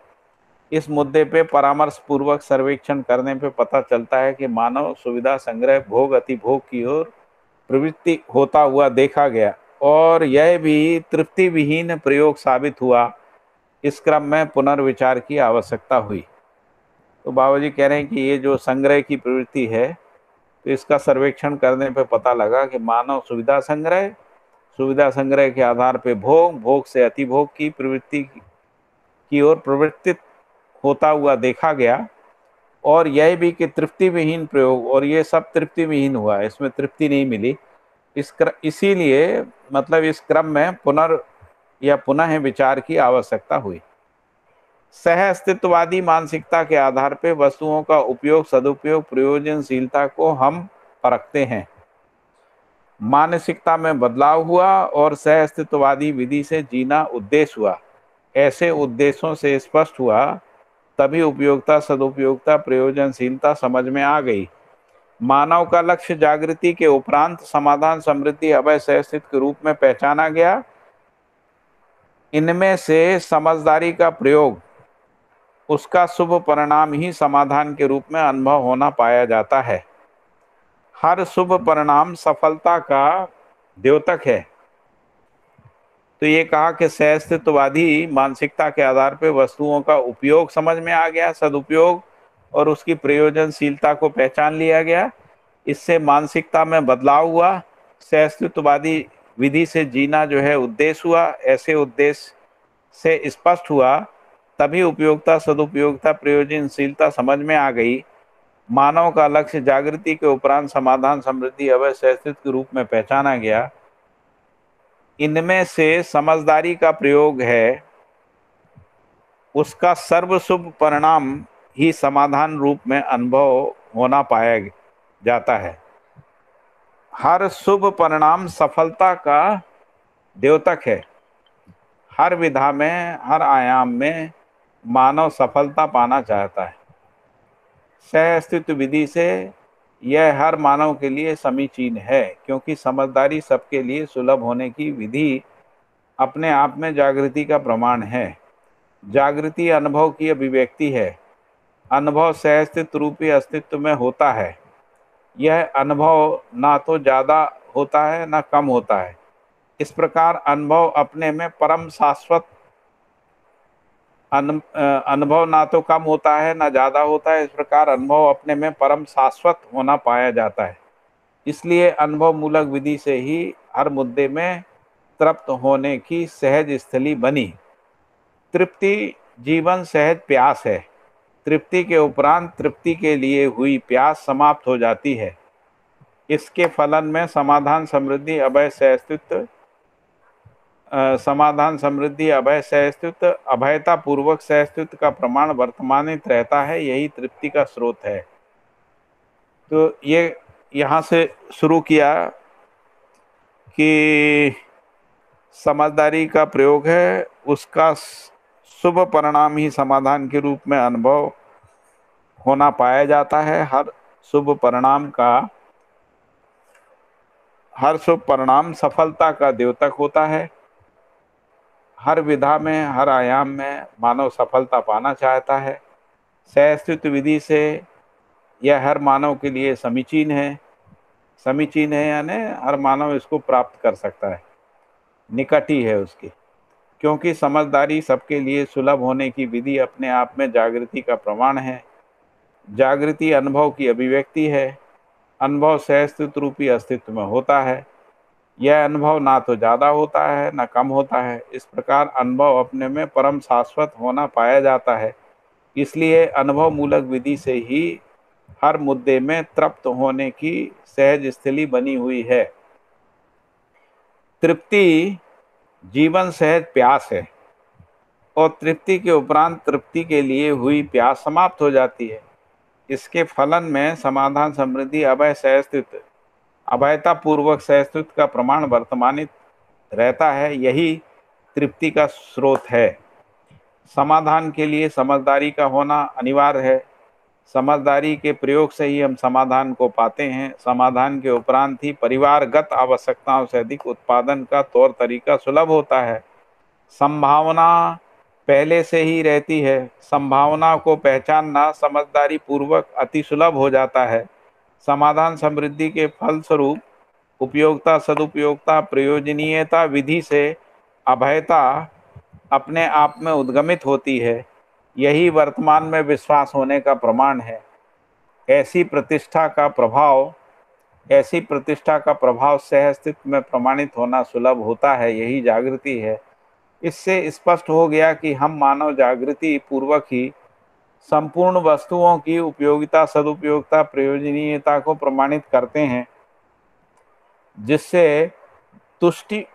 Speaker 1: इस मुद्दे पे परामर्श पूर्वक सर्वेक्षण करने पे पता चलता है कि मानव सुविधा संग्रह, भोग, अतिभोग की ओर प्रवृत्ति होता हुआ देखा गया और यह भी तृप्ति विहीन प्रयोग साबित हुआ। इस क्रम में पुनर्विचार की आवश्यकता हुई। तो बाबा जी कह रहे हैं कि ये जो संग्रह की प्रवृत्ति है तो इसका सर्वेक्षण करने पे पता लगा कि मानव सुविधा संग्रह के आधार पे भोग, भोग से अतिभोग की प्रवृत्ति की ओर प्रवृत्तित होता हुआ देखा गया और यह भी कि तृप्ति विहीन प्रयोग, और ये सब तृप्ति विहीन हुआ, इसमें तृप्ति नहीं मिली। इसीलिए मतलब इस क्रम में पुनः विचार की आवश्यकता हुई। सह अस्तित्ववादी मानसिकता के आधार पर वस्तुओं का उपयोग, सदुपयोग, प्रयोजनशीलता को हम परखते हैं। मानसिकता में बदलाव हुआ और सह अस्तित्ववादी विधि से जीना उद्देश्य हुआ। ऐसे उद्देश्यों से स्पष्ट हुआ तभी उपयोगिता, सदुपयोगिता, प्रयोजनशीलता समझ में आ गई। मानव का लक्ष्य जागृति के उपरांत समाधान, समृद्धि, अभय, सहस्थित के रूप में पहचाना गया। इनमें से समझदारी का प्रयोग, उसका शुभ परिणाम ही समाधान के रूप में अनुभव होना पाया जाता है। हर शुभ परिणाम सफलता का द्योतक है। तो ये कहा कि सहअस्तित्ववादी मानसिकता के आधार पर वस्तुओं का उपयोग समझ में आ गया, सदुपयोग और उसकी प्रयोजनशीलता को पहचान लिया गया। इससे मानसिकता में बदलाव हुआ, सहअस्तित्ववादी विधि से जीना जो है उद्देश्य हुआ, ऐसे उद्देश्य से स्पष्ट हुआ, तभी उपयोगिता, सदुपयोगिता, प्रयोजनशीलता समझ में आ गई। मानव का लक्ष्य जागृति के उपरांत समाधान, समृद्धि, अभय, सहअस्तित्व के रूप में पहचाना गया। इनमें से समझदारी का प्रयोग है, उसका सर्वशुभ परिणाम ही समाधान रूप में अनुभव होना पाया जाता है। हर शुभ परिणाम सफलता का द्योतक है। हर विधा में, हर आयाम में मानव सफलता पाना चाहता है। सहअस्तित्व विधि से यह हर मानव के लिए समीचीन है, क्योंकि समझदारी सबके लिए सुलभ होने की विधि अपने आप में जागृति का प्रमाण है। जागृति अनुभव की अभिव्यक्ति है। अनुभव सहअस्तित्व रूपी अस्तित्व में होता है। यह अनुभव ना तो ज़्यादा होता है ना कम होता है। इस प्रकार अनुभव अपने में परम शाश्वत, अनुभव ना तो कम होता है ना ज़्यादा होता है। इस प्रकार अनुभव अपने में परम शाश्वत होना पाया जाता है। इसलिए अनुभव मूलक विधि से ही हर मुद्दे में तृप्त होने की सहज स्थली बनी। तृप्ति जीवन सहज प्यास है। तृप्ति के उपरांत तृप्ति के लिए हुई प्यास समाप्त हो जाती है। इसके फलन में समाधान, समृद्धि, अभय, सहअस्तित्व, समाधान, समृद्धि, अभय, सहअस्तित्व, अभयता पूर्वक सहअस्तित्व का प्रमाण वर्तमानित रहता है। यही तृप्ति का स्रोत है। तो ये यहाँ से शुरू किया कि समझदारी का प्रयोग है, उसका शुभ परिणाम ही समाधान के रूप में अनुभव होना पाया जाता है। हर शुभ परिणाम सफलता का द्योतक होता है। हर विधा में, हर आयाम में मानव सफलता पाना चाहता है। सहअस्तित्व विधि से यह हर मानव के लिए समीचीन है। समीचीन है यानी हर मानव इसको प्राप्त कर सकता है, निकट ही है उसके, क्योंकि समझदारी सबके लिए सुलभ होने की विधि अपने आप में जागृति का प्रमाण है। जागृति अनुभव की अभिव्यक्ति है। अनुभव सहअस्तित्व रूपी अस्तित्व में होता है। यह अनुभव ना तो ज़्यादा होता है ना कम होता है। इस प्रकार अनुभव अपने में परम शाश्वत होना पाया जाता है। इसलिए अनुभव मूलक विधि से ही हर मुद्दे में तृप्त होने की सहज स्थली बनी हुई है। तृप्ति जीवन सहज प्यास है, और तृप्ति के उपरांत तृप्ति के लिए हुई प्यास समाप्त हो जाती है। इसके फलन में समाधान, समृद्धि, अभय, सहअस्तित्व, अभयता पूर्वक सहअस्तित्व का प्रमाण वर्तमानित रहता है। यही तृप्ति का स्रोत है। समाधान के लिए समझदारी का होना अनिवार्य है। समझदारी के प्रयोग से ही हम समाधान को पाते हैं। समाधान के उपरांत ही परिवारगत आवश्यकताओं से अधिक उत्पादन का तौर तरीका सुलभ होता है। संभावना पहले से ही रहती है। संभावना को पहचानना समझदारी पूर्वक अति सुलभ हो जाता है। समाधान, समृद्धि के फलस्वरूप उपयोगिता, सदुपयोगिता, प्रयोजनीयता विधि से अभयता अपने आप में उद्गमित होती है। यही वर्तमान में विश्वास होने का प्रमाण है। ऐसी प्रतिष्ठा का प्रभाव सहअस्तित्व में प्रमाणित होना सुलभ होता है। यही जागृति है। इससे स्पष्ट हो गया कि हम मानव जागृति पूर्वक ही संपूर्ण वस्तुओं की उपयोगिता, सदुपयोगिता, प्रयोजनीयता को प्रमाणित करते हैं, जिससे तुष्टि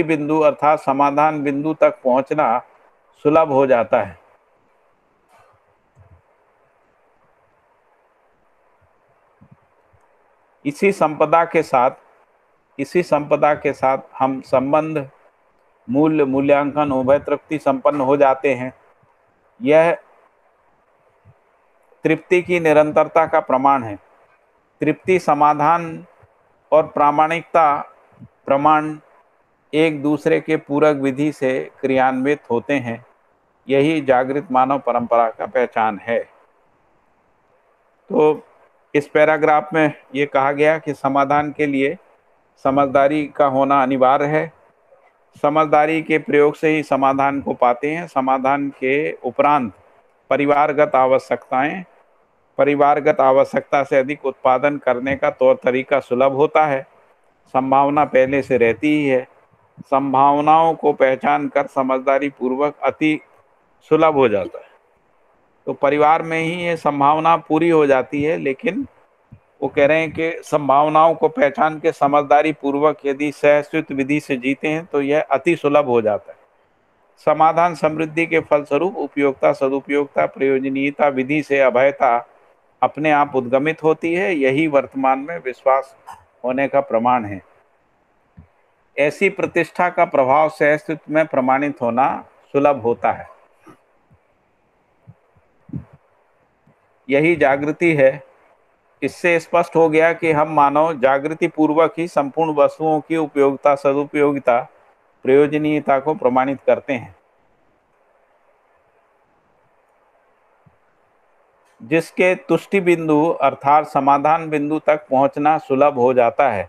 Speaker 1: बिंदु अर्थात समाधान बिंदु तक पहुंचना सुलभ हो जाता है। इसी संपदा के साथ हम संबंध, मूल्य, मूल्यांकन, उभय तृप्ति संपन्न हो जाते हैं। यह तृप्ति की निरंतरता का प्रमाण है। तृप्ति, समाधान और प्रामाणिकता प्रमाण एक दूसरे के पूरक विधि से क्रियान्वित होते हैं। यही जागृत मानव परंपरा का पहचान है। तो इस पैराग्राफ में ये कहा गया कि समाधान के लिए समझदारी का होना अनिवार्य है। समझदारी के प्रयोग से ही समाधान को पाते हैं। समाधान के उपरांत परिवारगत आवश्यकताएं परिवारगत आवश्यकता से अधिक उत्पादन करने का तौर तरीका सुलभ होता है। संभावना पहले से रहती ही है। संभावनाओं को पहचान कर समझदारी पूर्वक अति सुलभ हो जाता है। तो परिवार में ही ये संभावना पूरी हो जाती है, लेकिन वो कह रहे हैं कि संभावनाओं को पहचान के समझदारी पूर्वक यदि सहस्वित विधि से जीते हैं तो यह अति सुलभ हो जाता है। समाधान समृद्धि के फलस्वरूप उपयोगिता, सदुपयोगिता, प्रयोजनीयता, विधि से अभयता अपने आप उद्गमित होती है। यही वर्तमान में विश्वास होने का प्रमाण है। ऐसी प्रतिष्ठा का प्रभाव सहस्तित्व में प्रमाणित होना सुलभ होता है। यही जागृति है। इससे स्पष्ट हो गया कि हम मानव जागृति पूर्वक ही संपूर्ण वस्तुओं की उपयोगिता, सदुपयोगिता, प्रयोजनीयता को प्रमाणित करते हैं, जिसके तुष्टि बिंदु अर्थात समाधान बिंदु तक पहुंचना सुलभ हो जाता है।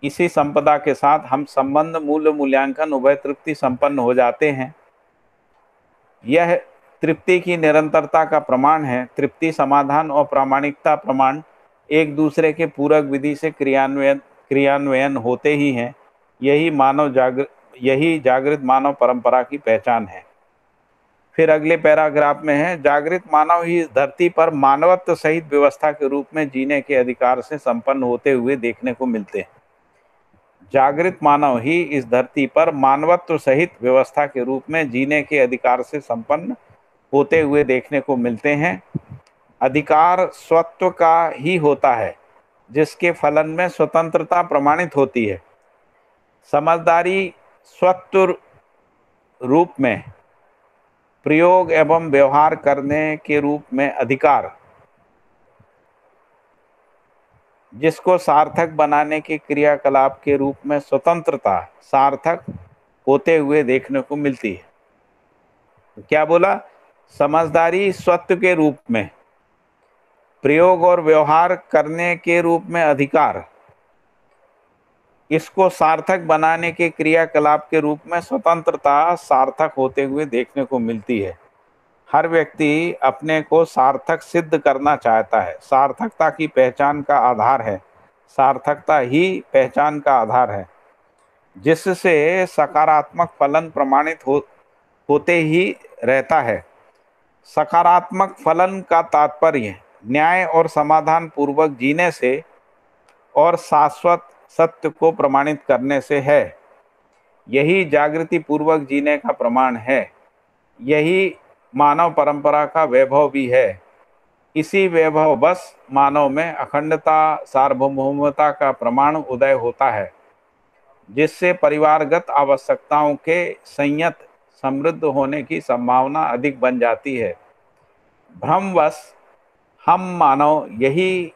Speaker 1: इसी संपदा के साथ हम संबंध, मूल्य, मूल्यांकन उभय तृप्ति संपन्न हो जाते हैं। यह तृप्ति की निरंतरता का प्रमाण है। तृप्ति, समाधान और प्रामाणिकता प्रमाण एक दूसरे के पूरक विधि से क्रियान्वयन होते ही हैं। यही जागृत मानव परंपरा की पहचान है। फिर अगले पैराग्राफ में है, जागृत मानव ही इस धरती पर मानवत्व सहित व्यवस्था के रूप में जीने के अधिकार से संपन्न होते हुए देखने को मिलते हैं। जागृत मानव ही इस धरती पर मानवत्व सहित व्यवस्था के रूप में जीने के अधिकार से संपन्न होते हुए देखने को मिलते हैं। अधिकार स्वत्व का ही होता है, जिसके फलन में स्वतंत्रता प्रमाणित होती है। समझदारी स्वत्व रूप में प्रयोग एवं व्यवहार करने के रूप में अधिकार, जिसको सार्थक बनाने के क्रियाकलाप के रूप में स्वतंत्रता सार्थक होते हुए देखने को मिलती है। तो क्या बोला? समझदारी स्वत्व के रूप में, प्रयोग और व्यवहार करने के रूप में अधिकार, इसको सार्थक बनाने के क्रियाकलाप के रूप में स्वतंत्रता सार्थक होते हुए देखने को मिलती है। हर व्यक्ति अपने को सार्थक सिद्ध करना चाहता है। सार्थकता की पहचान का आधार है। सार्थकता ही पहचान का आधार है, जिससे सकारात्मक फलन प्रमाणित होते ही रहता है। सकारात्मक फलन का तात्पर्य न्याय और समाधान पूर्वक जीने से और शाश्वत सत्य को प्रमाणित करने से है। यही जागृति पूर्वक जीने का प्रमाण है। यही मानव परंपरा का वैभव भी है। इसी वैभव बस मानव में अखंडता, सार्वभौमता का प्रमाण उदय होता है, जिससे परिवारगत आवश्यकताओं के संयत समृद्ध होने की संभावना अधिक बन जाती है। भ्रमवश हम मानव यही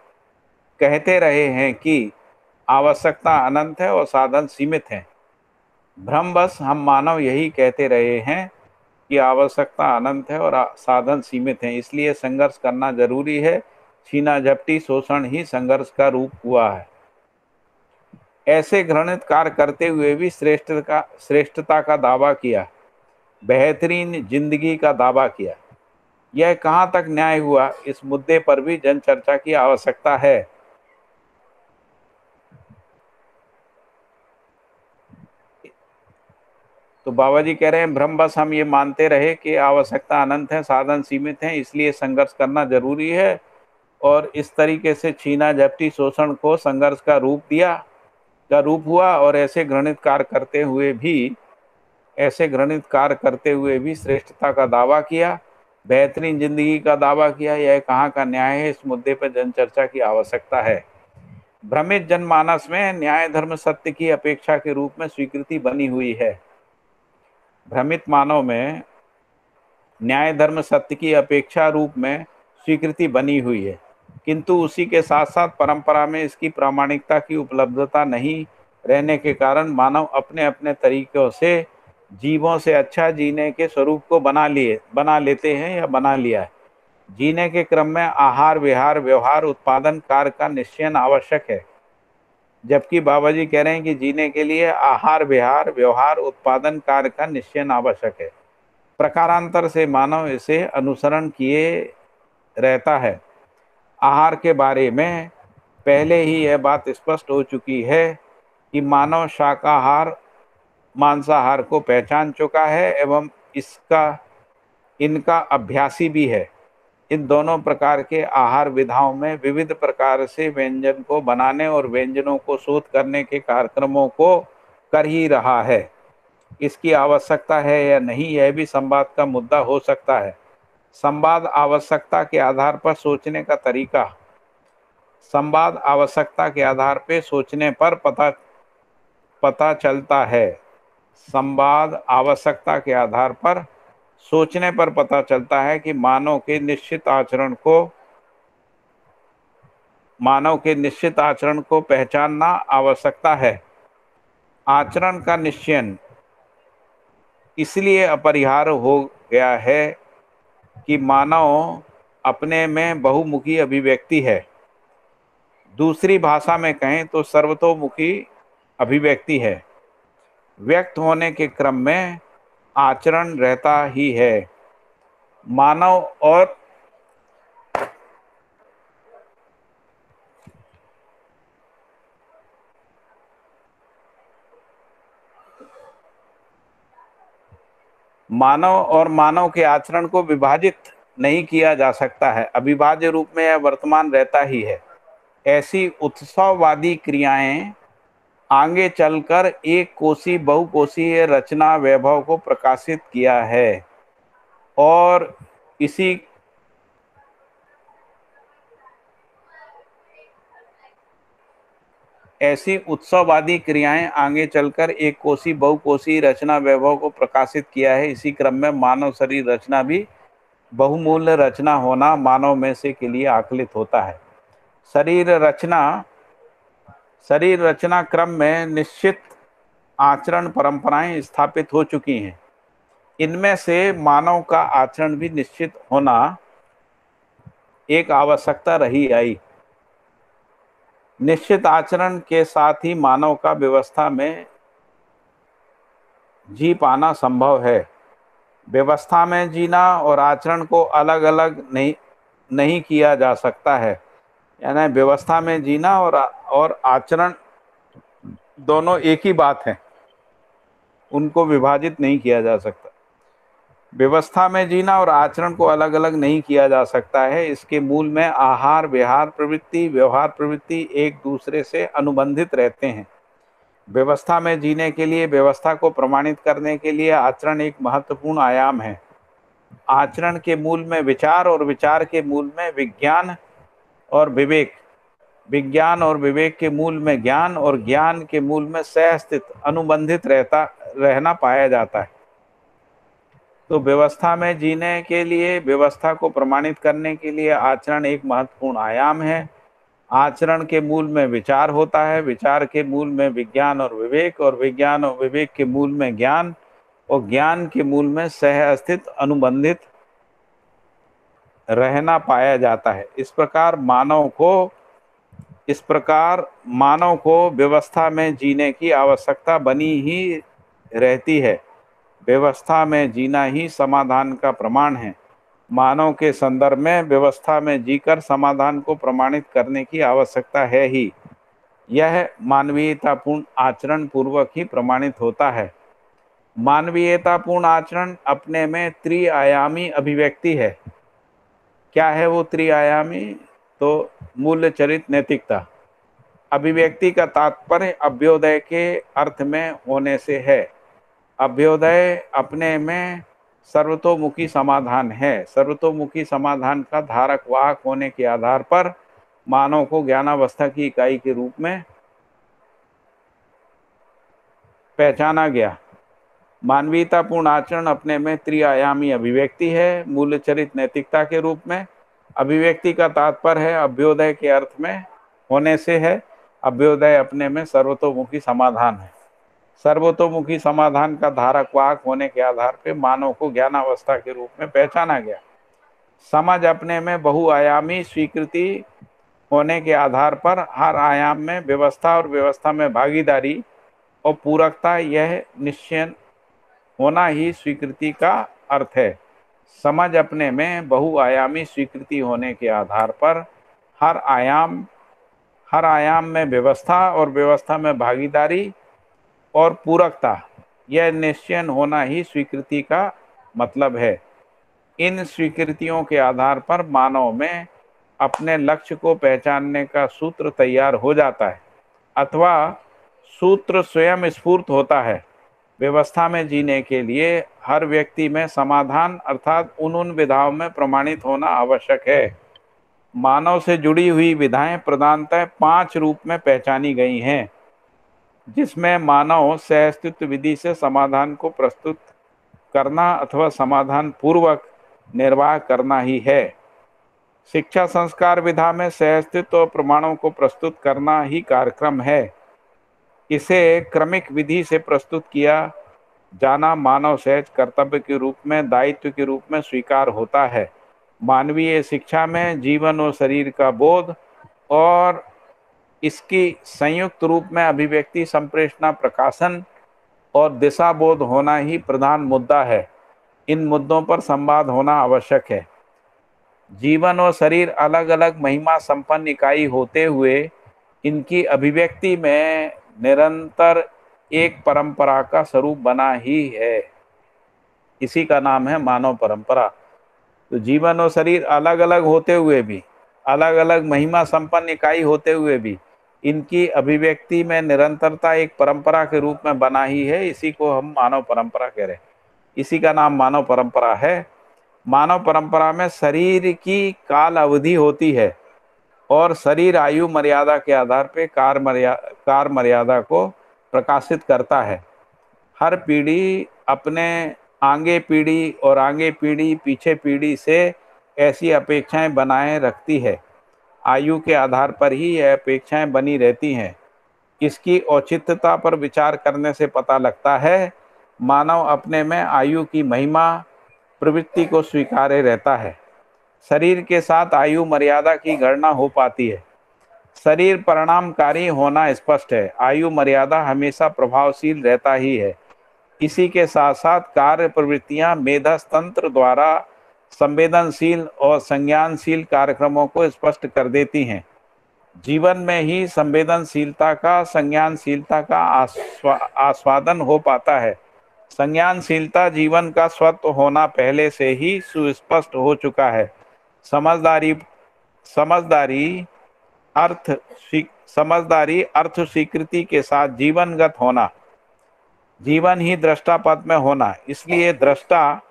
Speaker 1: कहते रहे हैं कि आवश्यकता अनंत है और साधन सीमित हैं। भ्रमवश हम मानव यही कहते रहे हैं कि आवश्यकता अनंत है और साधन सीमित हैं, इसलिए संघर्ष करना जरूरी है। छीना झपटी शोषण ही संघर्ष का रूप हुआ है। ऐसे घृणित कार्य करते हुए भी श्रेष्ठता का दावा किया, बेहतरीन जिंदगी का दावा किया। यह कहाँ तक न्याय हुआ, इस मुद्दे पर भी जन चर्चा की आवश्यकता है। तो बाबा जी कह रहे हैं, भ्रमवश हम ये मानते रहे कि आवश्यकता अनंत है, साधन सीमित हैं, इसलिए संघर्ष करना जरूरी है, और इस तरीके से छीना झपटी शोषण को संघर्ष का रूप हुआ। और ऐसे घृणित कार्य करते हुए भी श्रेष्ठता का दावा किया, बेहतरीन जिंदगी का दावा किया। यह कहाँ का न्याय है, इस मुद्दे पर जनचर्चा की आवश्यकता है। भ्रमित जनमानस में न्याय धर्म सत्य की अपेक्षा के रूप में स्वीकृति बनी हुई है। भ्रमित मानव में न्याय धर्म सत्य की अपेक्षा रूप में स्वीकृति बनी हुई है, किंतु उसी के साथ साथ परंपरा में इसकी प्रामाणिकता की उपलब्धता नहीं रहने के कारण मानव अपने अपने तरीकों से जीवों से अच्छा जीने के स्वरूप को बना लेते हैं या बना लिया है। जीने के क्रम में आहार, विहार, व्यवहार, उत्पादन कार्य का निश्चयन आवश्यक है, जबकि बाबा जी कह रहे हैं कि जीने के लिए आहार, विहार, व्यवहार, उत्पादन कार्य का निश्चयन आवश्यक है। प्रकारांतर से मानव इसे अनुसरण किए रहता है। आहार के बारे में पहले ही यह बात स्पष्ट हो चुकी है कि मानव शाकाहार मांसाहार को पहचान चुका है एवं इनका अभ्यासी भी है। इन दोनों प्रकार के आहार विधाओं में विविध प्रकार से व्यंजन को बनाने और व्यंजनों को शोध करने के कार्यक्रमों को कर ही रहा है। इसकी आवश्यकता है या नहीं, यह भी संवाद का मुद्दा हो सकता है। संवाद आवश्यकता के आधार पर सोचने का तरीका। संवाद आवश्यकता के आधार पर सोचने पर पता चलता है। संवाद आवश्यकता के आधार पर सोचने पर पता चलता है कि मानव के निश्चित आचरण को पहचानना आवश्यकता है। आचरण का निश्चयन इसलिए अपरिहार्य हो गया है कि मानव अपने में बहुमुखी अभिव्यक्ति है। दूसरी भाषा में कहें तो सर्वतोमुखी अभिव्यक्ति है। व्यक्त होने के क्रम में आचरण रहता ही है। मानव और मानव के आचरण को विभाजित नहीं किया जा सकता है। अविभाज्य रूप में यह वर्तमान रहता ही है। ऐसी उत्सववादी क्रियाएं आगे चलकर एक कोशी बहुकोशीय रचना वैभव को प्रकाशित किया है और ऐसी उत्सववादी क्रियाएं आगे चलकर एक कोशी बहुकोशीय रचना वैभव को प्रकाशित किया है। इसी क्रम में मानव शरीर रचना भी बहुमूल्य रचना होना मानव में से के लिए आकलित होता है। शरीर रचना क्रम में निश्चित आचरण परंपराएं स्थापित हो चुकी हैं। इनमें से मानव का आचरण भी निश्चित होना एक आवश्यकता रही आई। निश्चित आचरण के साथ ही मानव का व्यवस्था में जी पाना संभव है। व्यवस्था में जीना और आचरण को अलग अलग नहीं किया जा सकता है। यानी व्यवस्था में जीना और आचरण दोनों एक ही बात है, उनको विभाजित नहीं किया जा सकता। व्यवस्था में जीना और आचरण को अलग अलग नहीं किया जा सकता है। इसके मूल में आहार व्यवहार प्रवृत्ति एक दूसरे से अनुबंधित रहते हैं। व्यवस्था में जीने के लिए, व्यवस्था को प्रमाणित करने के लिए आचरण एक महत्वपूर्ण आयाम है। आचरण के मूल में विचार और विचार के मूल में विज्ञान और विवेक के मूल में ज्ञान और ज्ञान के मूल में सहअस्तित्व अनुबंधित रहना पाया जाता है। तो व्यवस्था में जीने के लिए, व्यवस्था को प्रमाणित करने के लिए आचरण एक महत्वपूर्ण आयाम है। आचरण के मूल में विचार होता है, विचार के मूल में विज्ञान और विज्ञान और विवेक के मूल में ज्ञान और ज्ञान के मूल में सहअस्तित्व अनुबंधित रहना पाया जाता है। इस प्रकार मानव को व्यवस्था में जीने की आवश्यकता बनी ही रहती है। व्यवस्था में जीना ही समाधान का प्रमाण है। मानव के संदर्भ में व्यवस्था में जीकर समाधान को प्रमाणित करने की आवश्यकता है ही। यह मानवीयतापूर्ण आचरण पूर्वक ही प्रमाणित होता है। मानवीयतापूर्ण आचरण अपने में त्रिआयामी अभिव्यक्ति है। क्या है वो त्रिआयामी? तो मूल्य, चरित्र, नैतिकता। अभिव्यक्ति का तात्पर्य अभ्युदय के अर्थ में होने से है। अभ्युदय अपने में सर्वतोमुखी समाधान है। सर्वतोमुखी समाधान का धारक वाहक होने के आधार पर मानव को ज्ञानावस्था की इकाई के रूप में पहचाना गया। मानवीयतापूर्ण आचरण अपने में त्रिआयामी अभिव्यक्ति है, मूल्य, चरित्र, नैतिकता के रूप में। अभिव्यक्ति का तात्पर्य है अभ्युदय के अर्थ में होने से है। अभ्युदय अपने में सर्वतोमुखी समाधान है। सर्वतोमुखी समाधान का धारक वाहक होने के आधार पर मानव को ज्ञानावस्था के रूप में पहचाना गया। समझ अपने में बहुआयामी स्वीकृति होने के आधार पर हर आयाम में व्यवस्था और व्यवस्था में भागीदारी और पूरकता, यह निश्चय होना ही स्वीकृति का अर्थ है। समझ अपने में बहुआयामी स्वीकृति होने के आधार पर हर आयाम में व्यवस्था और व्यवस्था में भागीदारी और पूरकता, यह निश्चय होना ही स्वीकृति का मतलब है। इन स्वीकृतियों के आधार पर मानव में अपने लक्ष्य को पहचानने का सूत्र तैयार हो जाता है अथवा सूत्र स्वयं स्फूर्त होता है। व्यवस्था में जीने के लिए हर व्यक्ति में समाधान अर्थात उन विधाओं में प्रमाणित होना आवश्यक है। मानव से जुड़ी हुई विधाएं प्रधानतः 5 रूप में पहचानी गई हैं, जिसमें मानव सहअस्तित्व विधि से समाधान को प्रस्तुत करना अथवा समाधान पूर्वक निर्वाह करना ही है। शिक्षा संस्कार विधा में सहअस्तित्व और प्रमाणों को प्रस्तुत करना ही कार्यक्रम है। इसे क्रमिक विधि से प्रस्तुत किया जाना मानव सहज कर्तव्य के रूप में, दायित्व के रूप में स्वीकार होता है। मानवीय शिक्षा में जीवन और शरीर का बोध और इसकी संयुक्त रूप में अभिव्यक्ति, संप्रेषणा, प्रकाशन और दिशा बोध होना ही प्रधान मुद्दा है। इन मुद्दों पर संवाद होना आवश्यक है। जीवन और शरीर अलग अलग महिमा संपन्न इकाई होते हुए इनकी अभिव्यक्ति में निरंतर एक परंपरा का स्वरूप बना ही है। इसी का नाम है मानव परंपरा। तो जीवन और शरीर अलग अलग होते हुए भी, अलग अलग महिमा संपन्न इकाई होते हुए भी इनकी अभिव्यक्ति में निरंतरता एक परंपरा के रूप में बना ही है। इसी को हम मानव परंपरा कह रहे हैं। इसी का नाम मानव परंपरा है। मानव परंपरा में शरीर की काल अवधि होती है और शरीर आयु मर्यादा के आधार पर कार मर्यादा को प्रकाशित करता है। हर पीढ़ी अपने आगे पीढ़ी और आगे पीढ़ी पीछे पीढ़ी से ऐसी अपेक्षाएं बनाए रखती है। आयु के आधार पर ही यह अपेक्षाएं बनी रहती हैं। इसकी औचित्यता पर विचार करने से पता लगता है मानव अपने में आयु की महिमा प्रवृत्ति को स्वीकार्य रहता है। शरीर के साथ आयु मर्यादा की गणना हो पाती है। शरीर परिणामकारी होना स्पष्ट है। आयु मर्यादा हमेशा प्रभावशील रहता ही है। इसी के साथ साथ कार्य प्रवृत्तियां मेधस तंत्र द्वारा संवेदनशील और संज्ञानशील कार्यक्रमों को स्पष्ट कर देती हैं। जीवन में ही संवेदनशीलता का, संज्ञानशीलता का आस्वादन हो पाता है। संज्ञानशीलता जीवन का स्वतः होना पहले से ही सुस्पष्ट हो चुका है। समझदारी अर्थ स्वीकृति के साथ जीवनगत होना, जीवन ही दृष्टा पद में होना। इसलिए दृष्टा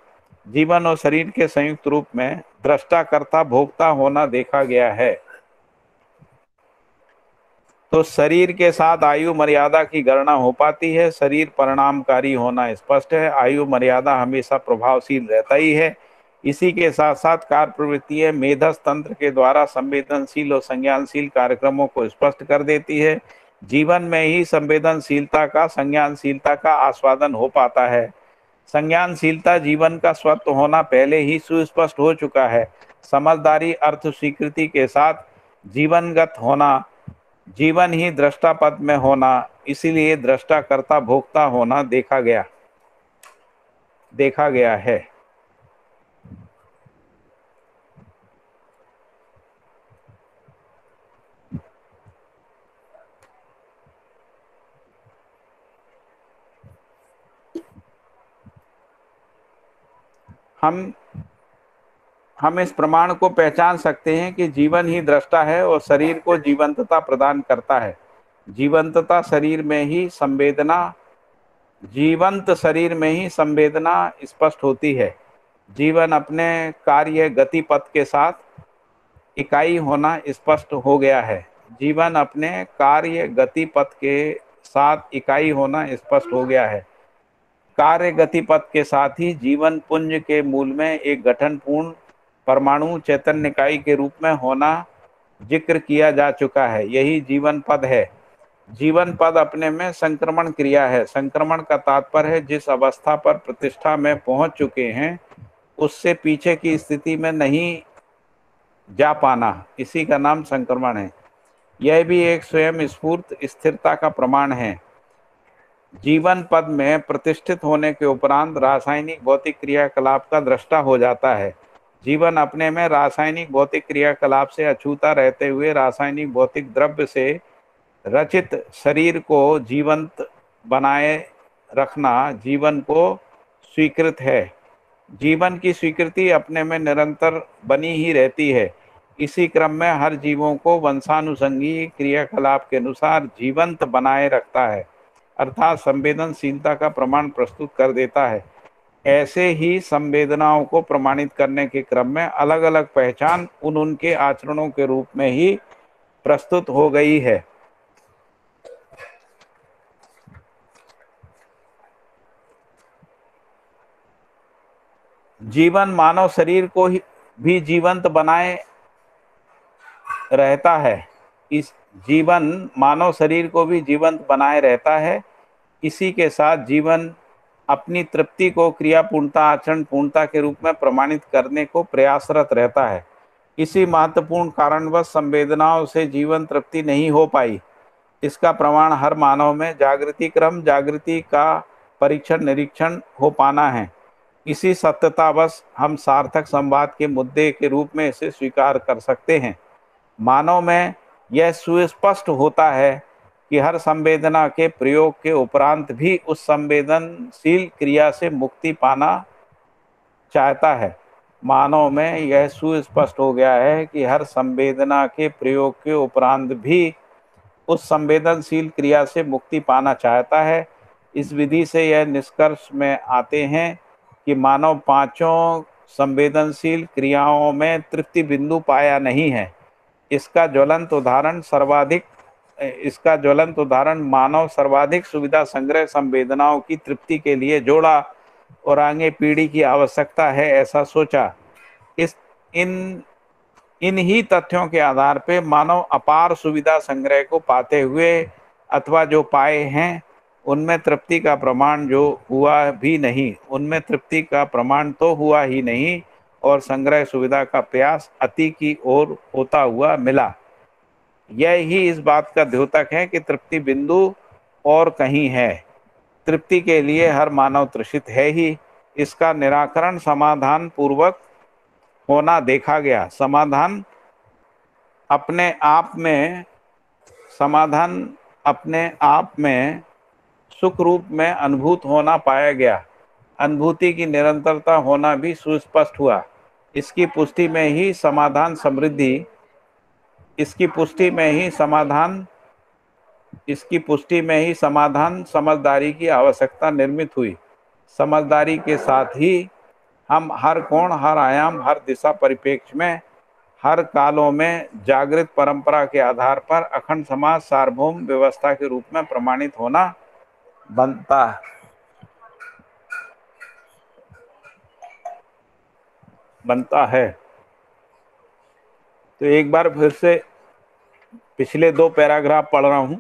Speaker 1: जीवन और शरीर के संयुक्त रूप में दृष्टा कर्ता भोक्ता होना देखा गया है। तो शरीर के साथ आयु मर्यादा की गणना हो पाती है। शरीर परिणामकारी होना स्पष्ट है। आयु मर्यादा हमेशा प्रभावशील रहता ही है। इसी के साथ साथ कार्य प्रवृत्तियां मेधस तंत्र के द्वारा संवेदनशील और संज्ञानशील कार्यक्रमों को स्पष्ट कर देती है। जीवन में ही संवेदनशीलता का, संज्ञानशीलता का आस्वादन हो पाता है। संज्ञानशीलता जीवन का स्वतः होना पहले ही सुस्पष्ट हो चुका है। समझदारी अर्थ स्वीकृति के साथ जीवनगत होना, जीवन ही दृष्टा पद में होना, इसीलिए दृष्टा कर्ता भोक्ता होना देखा गया है। हम इस प्रमाण को पहचान सकते हैं कि जीवन ही दृष्टा है और शरीर को जीवंतता प्रदान करता है। जीवंत शरीर में ही संवेदना स्पष्ट होती है। जीवन अपने कार्य गति पथ के साथ इकाई होना स्पष्ट हो गया है। जीवन अपने कार्य गति पथ के साथ इकाई होना स्पष्ट हो गया है। कार्य गति पथ के साथ ही जीवन पुंज के मूल में एक गठनपूर्ण परमाणु चैतन्य इकाई के रूप में होना जिक्र किया जा चुका है। यही जीवन पद है। जीवन पद अपने में संक्रमण क्रिया है। संक्रमण का तात्पर्य है जिस अवस्था पर प्रतिष्ठा में पहुंच चुके हैं उससे पीछे की स्थिति में नहीं जा पाना, इसी का नाम संक्रमण है। यह भी एक स्वयं स्फूर्त स्थिरता का प्रमाण है। जीवन पद में प्रतिष्ठित होने के उपरांत रासायनिक भौतिक क्रियाकलाप का दृष्टा हो जाता है। जीवन अपने में रासायनिक भौतिक क्रियाकलाप से अछूता रहते हुए रासायनिक भौतिक द्रव्य से रचित शरीर को जीवंत बनाए रखना जीवन को स्वीकृत है। जीवन की स्वीकृति अपने में निरंतर बनी ही रहती है। इसी क्रम में हर जीवों को वंशानुसंगी क्रियाकलाप के अनुसार जीवंत बनाए रखता है, अर्थात संवेदनशीलता का प्रमाण प्रस्तुत कर देता है। ऐसे ही संवेदनाओं को प्रमाणित करने के क्रम में अलग अलग पहचान उन उनके आचरणों के रूप में ही प्रस्तुत हो गई है। जीवन मानव शरीर को भी जीवंत बनाए रहता है। इस जीवन मानव शरीर को भी जीवंत बनाए रहता है। इसी के साथ जीवन अपनी तृप्ति को क्रिया पूर्णता आचरण पूर्णता के रूप में प्रमाणित करने को प्रयासरत रहता है। इसी महत्वपूर्ण कारणवश संवेदनाओं से जीवन तृप्ति नहीं हो पाई। इसका प्रमाण हर मानव में जागृति क्रम जागृति का परीक्षण निरीक्षण हो पाना है। इसी सत्यतावश हम सार्थक संवाद के मुद्दे के रूप में इसे स्वीकार कर सकते हैं। मानव में यह सुस्पष्ट होता है कि हर संवेदना के प्रयोग के उपरांत भी उस संवेदनशील क्रिया से मुक्ति पाना चाहता है। मानव में यह सुस्पष्ट हो गया है कि हर संवेदना के प्रयोग के उपरांत भी उस संवेदनशील क्रिया से मुक्ति पाना चाहता है। इस विधि से यह निष्कर्ष में आते हैं कि मानव पांचों संवेदनशील क्रियाओं में तृप्ति बिंदु पाया नहीं है। इसका ज्वलंत उदाहरण मानव सर्वाधिक सुविधा संग्रह संवेदनाओं की तृप्ति के लिए जोड़ा और आगे पीढ़ी की आवश्यकता है ऐसा सोचा। इस इन ही तथ्यों के आधार पर मानव अपार सुविधा संग्रह को पाते हुए अथवा जो पाए हैं उनमें तृप्ति का प्रमाण जो हुआ भी नहीं, उनमें तृप्ति का प्रमाण तो हुआ ही नहीं और संग्रह सुविधा का प्रयास अति की ओर होता हुआ मिला। यह ही इस बात का द्योतक है कि तृप्ति बिंदु और कहीं है। तृप्ति के लिए हर मानव तृषित है ही। इसका निराकरण समाधान पूर्वक होना देखा गया। समाधान अपने आप में सुख रूप में अनुभूत होना पाया गया। अनुभूति की निरंतरता होना भी सुस्पष्ट हुआ। इसकी पुष्टि में ही समाधान समझदारी की आवश्यकता निर्मित हुई। समझदारी के साथ ही हम हर कोण हर आयाम हर दिशा परिप्रेक्ष्य में हर कालों में जागृत परंपरा के आधार पर अखंड समाज सार्वभौम व्यवस्था के रूप में प्रमाणित होना बनता है। तो एक बार फिर से पिछले 2 पैराग्राफ पढ़ रहा हूं।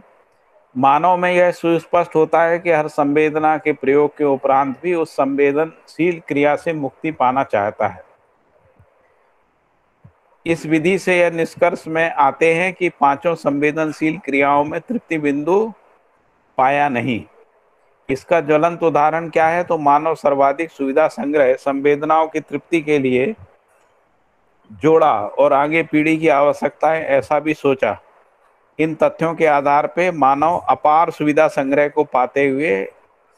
Speaker 1: मानव में यह सुस्पष्ट होता है कि हर संवेदना के प्रयोग के उपरांत भी उस संवेदनशील क्रिया से मुक्ति पाना चाहता है। इस विधि से यह निष्कर्ष में आते हैं कि पांचों संवेदनशील क्रियाओं में तृप्ति बिंदु पाया नहीं। इसका ज्वलंत उदाहरण क्या है? तो मानव सर्वाधिक सुविधा संग्रह संवेदनाओं की तृप्ति के लिए जोड़ा और आगे पीढ़ी की आवश्यकता है ऐसा भी सोचा। इन तथ्यों के आधार पर मानव अपार सुविधा संग्रह को पाते हुए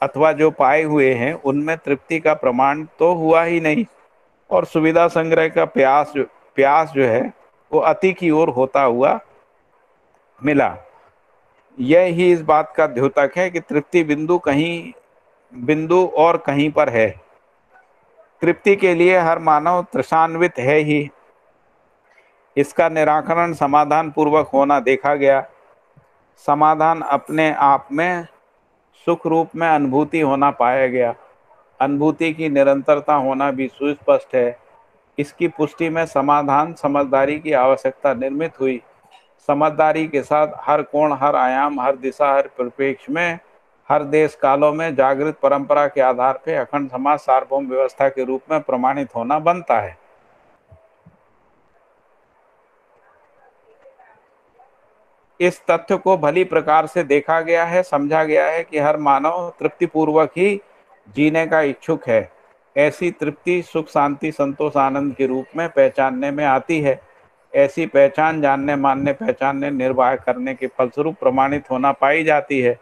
Speaker 1: अथवा जो पाए हुए हैं उनमें तृप्ति का प्रमाण तो हुआ ही नहीं और सुविधा संग्रह का प्यास जो है वो अति की ओर होता हुआ मिला। यह ही इस बात का द्योतक है कि तृप्ति बिंदु और कहीं पर है। तृप्ति के लिए हर मानव तृषान्वित है ही। इसका निराकरण समाधान पूर्वक होना देखा गया। समाधान अपने आप में सुख रूप में अनुभूति होना पाया गया। अनुभूति की निरंतरता होना भी सुस्पष्ट है। इसकी पुष्टि में समाधान समझदारी की आवश्यकता निर्मित हुई। समझदारी के साथ हर कोण हर आयाम हर दिशा हर परिप्रेक्ष्य में हर देश कालों में जागृत परंपरा के आधार पर अखंड समाज सार्वभौम व्यवस्था के रूप में प्रमाणित होना बनता है। इस तथ्य को भली प्रकार से देखा गया है, समझा गया है कि हर मानव तृप्तिपूर्वक ही जीने का इच्छुक है। ऐसी तृप्ति सुख शांति संतोष आनंद के रूप में पहचानने में आती है। ऐसी पहचान जानने मानने पहचानने निर्वाह करने के फलस्वरूप प्रमाणित होना पाई जाती है।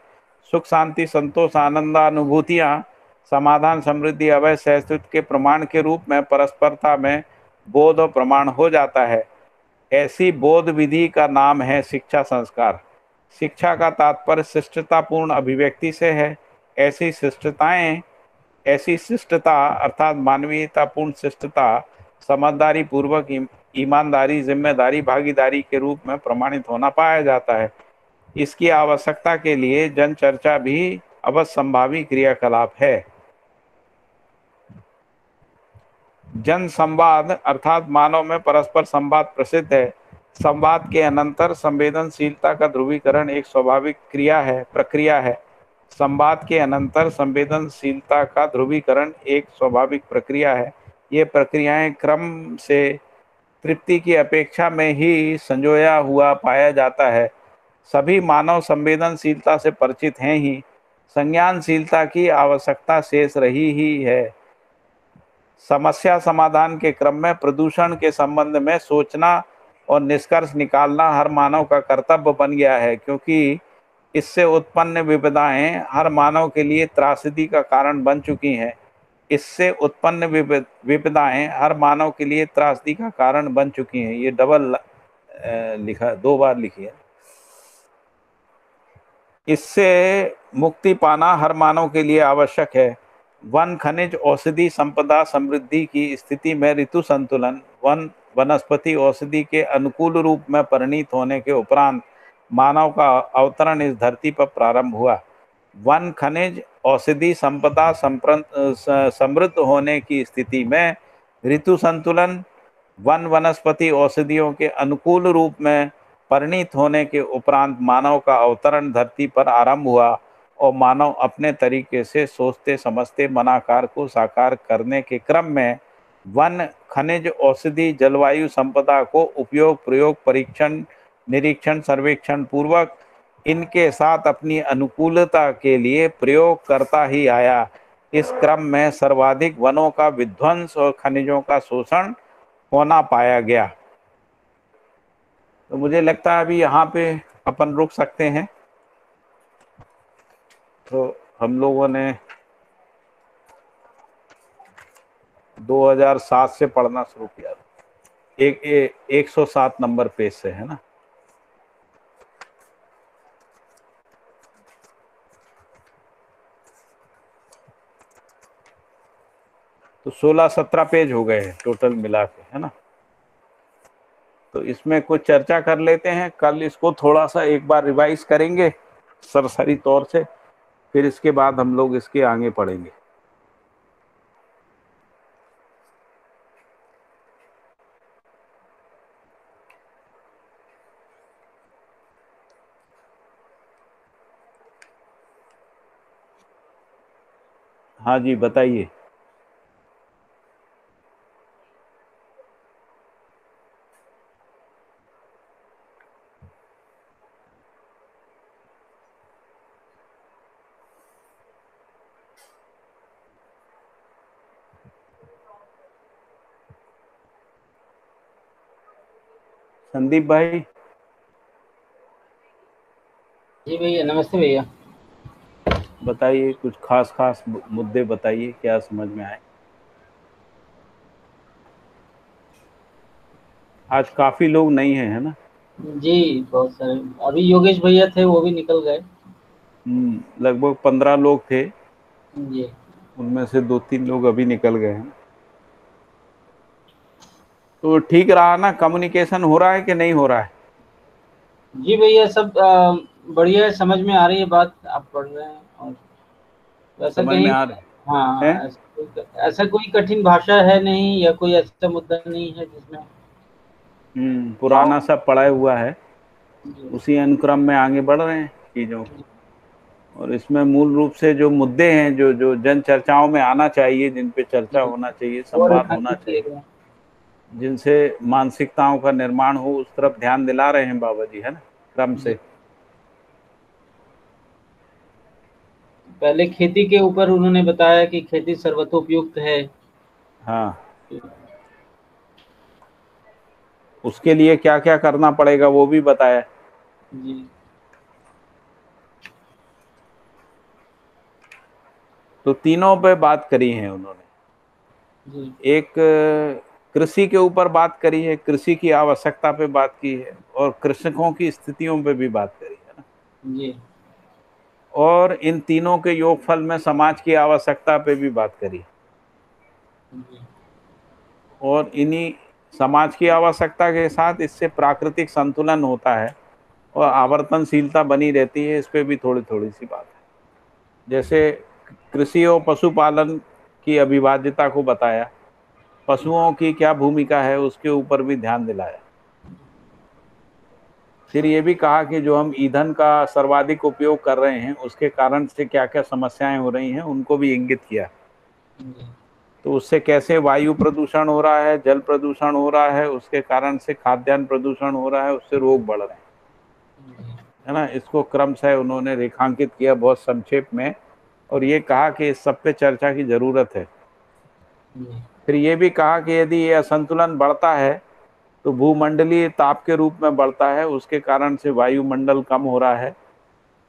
Speaker 1: सुख शांति संतोष आनंद अनुभूतियां समाधान समृद्धि अभय सहस्तित्व के प्रमाण के रूप में परस्परता में बोध और प्रमाण हो जाता है। ऐसी बोध विधि का नाम है शिक्षा संस्कार। शिक्षा का तात्पर्य शिष्टतापूर्ण अभिव्यक्ति से है। ऐसी शिष्टता अर्थात मानवीयतापूर्ण शिष्टता समझदारी पूर्वक ईमानदारी जिम्मेदारी भागीदारी के रूप में प्रमाणित होना पाया जाता है। इसकी आवश्यकता के लिए जन चर्चा भी अवश्य संभावी क्रियाकलाप है। जन संवाद अर्थात मानव में परस्पर संवाद प्रसिद्ध है। संवाद के अनंतर संवेदनशीलता का ध्रुवीकरण एक स्वाभाविक प्रक्रिया है। संवाद के अनंतर संवेदनशीलता का ध्रुवीकरण एक स्वाभाविक प्रक्रिया है। ये प्रक्रियाएं क्रम से तृप्ति की अपेक्षा में ही संजोया हुआ पाया जाता है। सभी मानव संवेदनशीलता से परिचित हैं ही, संज्ञानशीलता की आवश्यकता शेष रही ही है। समस्या समाधान के क्रम में प्रदूषण के संबंध में सोचना और निष्कर्ष निकालना हर मानव का कर्तव्य बन गया है, क्योंकि इससे उत्पन्न विपदाएं हर मानव के लिए त्रासदी का कारण बन चुकी हैं। इससे उत्पन्न विपदाएं हर मानव के लिए त्रासदी का कारण बन चुकी हैं। ये डबल लिखा, 2 बार लिखी है। इससे मुक्ति पाना हर मानव के लिए आवश्यक है। वन खनिज औषधि संपदा समृद्धि की स्थिति में ऋतु संतुलन वन वनस्पति औषधि के अनुकूल रूप में परिणत होने के उपरांत मानव का अवतरण इस धरती पर प्रारंभ हुआ। वन खनिज औषधि संपदा समृद्ध होने की स्थिति में ऋतु संतुलन वन वनस्पति औषधियों के अनुकूल रूप में परिणत होने के उपरांत मानव का अवतरण धरती पर आरंभ हुआ और मानव अपने तरीके से सोचते समझते मनाकार को साकार करने के क्रम में वन खनिज औषधि जलवायु संपदा को उपयोग प्रयोग परीक्षण निरीक्षण सर्वेक्षण पूर्वक इनके साथ अपनी अनुकूलता के लिए प्रयोग करता ही आया। इस क्रम में सर्वाधिक वनों का विध्वंस और खनिजों का शोषण होना पाया गया। तो मुझे लगता है अभी यहाँ पे अपन रुक सकते हैं। तो हम लोगों ने 2007 से पढ़ना शुरू किया, 107 नंबर पेज से, है ना। तो 16-17 पेज हो गए हैं टोटल मिला के, है ना। तो इसमें कुछ चर्चा कर लेते हैं। कल इसको थोड़ा सा एक बार रिवाइज करेंगे सरसरी तौर से, फिर इसके बाद हम लोग इसके आगे पढ़ेंगे। हाँ जी, बताइए। संदीप भाई।
Speaker 2: जी भैया, नमस्ते भैया।
Speaker 1: बताइए, कुछ खास मुद्दे बताइए, क्या समझ में आए। आज काफी लोग नहीं हैं, है ना।
Speaker 2: जी बहुत सारे, अभी योगेश भैया थे, वो भी निकल गए।
Speaker 1: लगभग 15 लोग थे,
Speaker 2: जी
Speaker 1: उनमें से 2-3 लोग अभी निकल गए हैं। तो ठीक रहा ना, कम्युनिकेशन हो रहा है कि नहीं हो रहा है।
Speaker 2: जी भैया, सब बढ़िया है, समझ में आ रही है बात, आप पढ़ रहे हैं। और वैसा
Speaker 1: समझ में
Speaker 2: कहीं,
Speaker 1: आ रहे
Speaker 2: हाँ,
Speaker 1: हैं।
Speaker 2: ऐसा कोई कठिन भाषा है नहीं, या कोई ऐसा मुद्दा नहीं है जिसमें
Speaker 1: पुराना सब पढ़ा हुआ है,
Speaker 2: जी,
Speaker 1: उसी अनुक्रम में आगे बढ़ रहे हैं चीजों। और इसमें मूल रूप से जो मुद्दे हैं, जो जो जन चर्चाओं में आना चाहिए, जिन पे चर्चा
Speaker 2: जी,
Speaker 1: होना चाहिए,
Speaker 2: वो
Speaker 1: संवाद होना
Speaker 2: रेखांकित किए
Speaker 1: चाहिए,
Speaker 2: गए हैं।
Speaker 1: जिनसे मानसिकताओं का निर्माण हो, उस तरफ ध्यान दिला रहे हैं बाबा जी, है ना, क्रम
Speaker 2: जी,
Speaker 1: से।
Speaker 2: पहले खेती के ऊपर उन्होंने बताया कि खेती सर्वतोपयुक्त है।
Speaker 1: हाँ, उसके लिए क्या क्या करना पड़ेगा वो भी बताया।
Speaker 2: जी
Speaker 1: तो तीनों पे बात करी है उन्होंने।
Speaker 2: जी
Speaker 1: एक कृषि के ऊपर बात करी है, कृषि की आवश्यकता पे बात की है, और कृषकों की स्थितियों पे भी बात करी है ना।
Speaker 2: जी
Speaker 1: और इन तीनों के योगफल में समाज की आवश्यकता पे भी बात करी।
Speaker 2: जी
Speaker 1: और इन्हीं समाज की आवश्यकता के साथ इससे प्राकृतिक संतुलन होता है और आवर्तनशीलता बनी रहती है, इस पे भी थोड़ी थोड़ी सी बात है। जैसे कृषि और पशुपालन की अविभाज्यता को बताया, पशुओं की क्या भूमिका है उसके ऊपर भी ध्यान दिलाया। फिर ये भी कहा कि जो हम ईंधन का सर्वाधिक उपयोग कर रहे हैं उसके कारण से क्या क्या समस्याएं हो रही हैं उनको भी इंगित किया।
Speaker 2: जी
Speaker 1: तो उससे कैसे वायु प्रदूषण हो रहा है, जल प्रदूषण हो रहा है, उसके कारण से खाद्यान्न प्रदूषण हो रहा है, उससे रोग बढ़ रहे हैं, है ना। इसको क्रमशः उन्होंने रेखांकित किया बहुत संक्षेप में, और ये कहा कि इस सब पे चर्चा की जरूरत है।
Speaker 2: जी
Speaker 1: फिर ये भी कहा कि यदि ये असंतुलन बढ़ता है तो भूमंडलीय ताप के रूप में बढ़ता है, उसके कारण से वायुमंडल कम हो रहा है,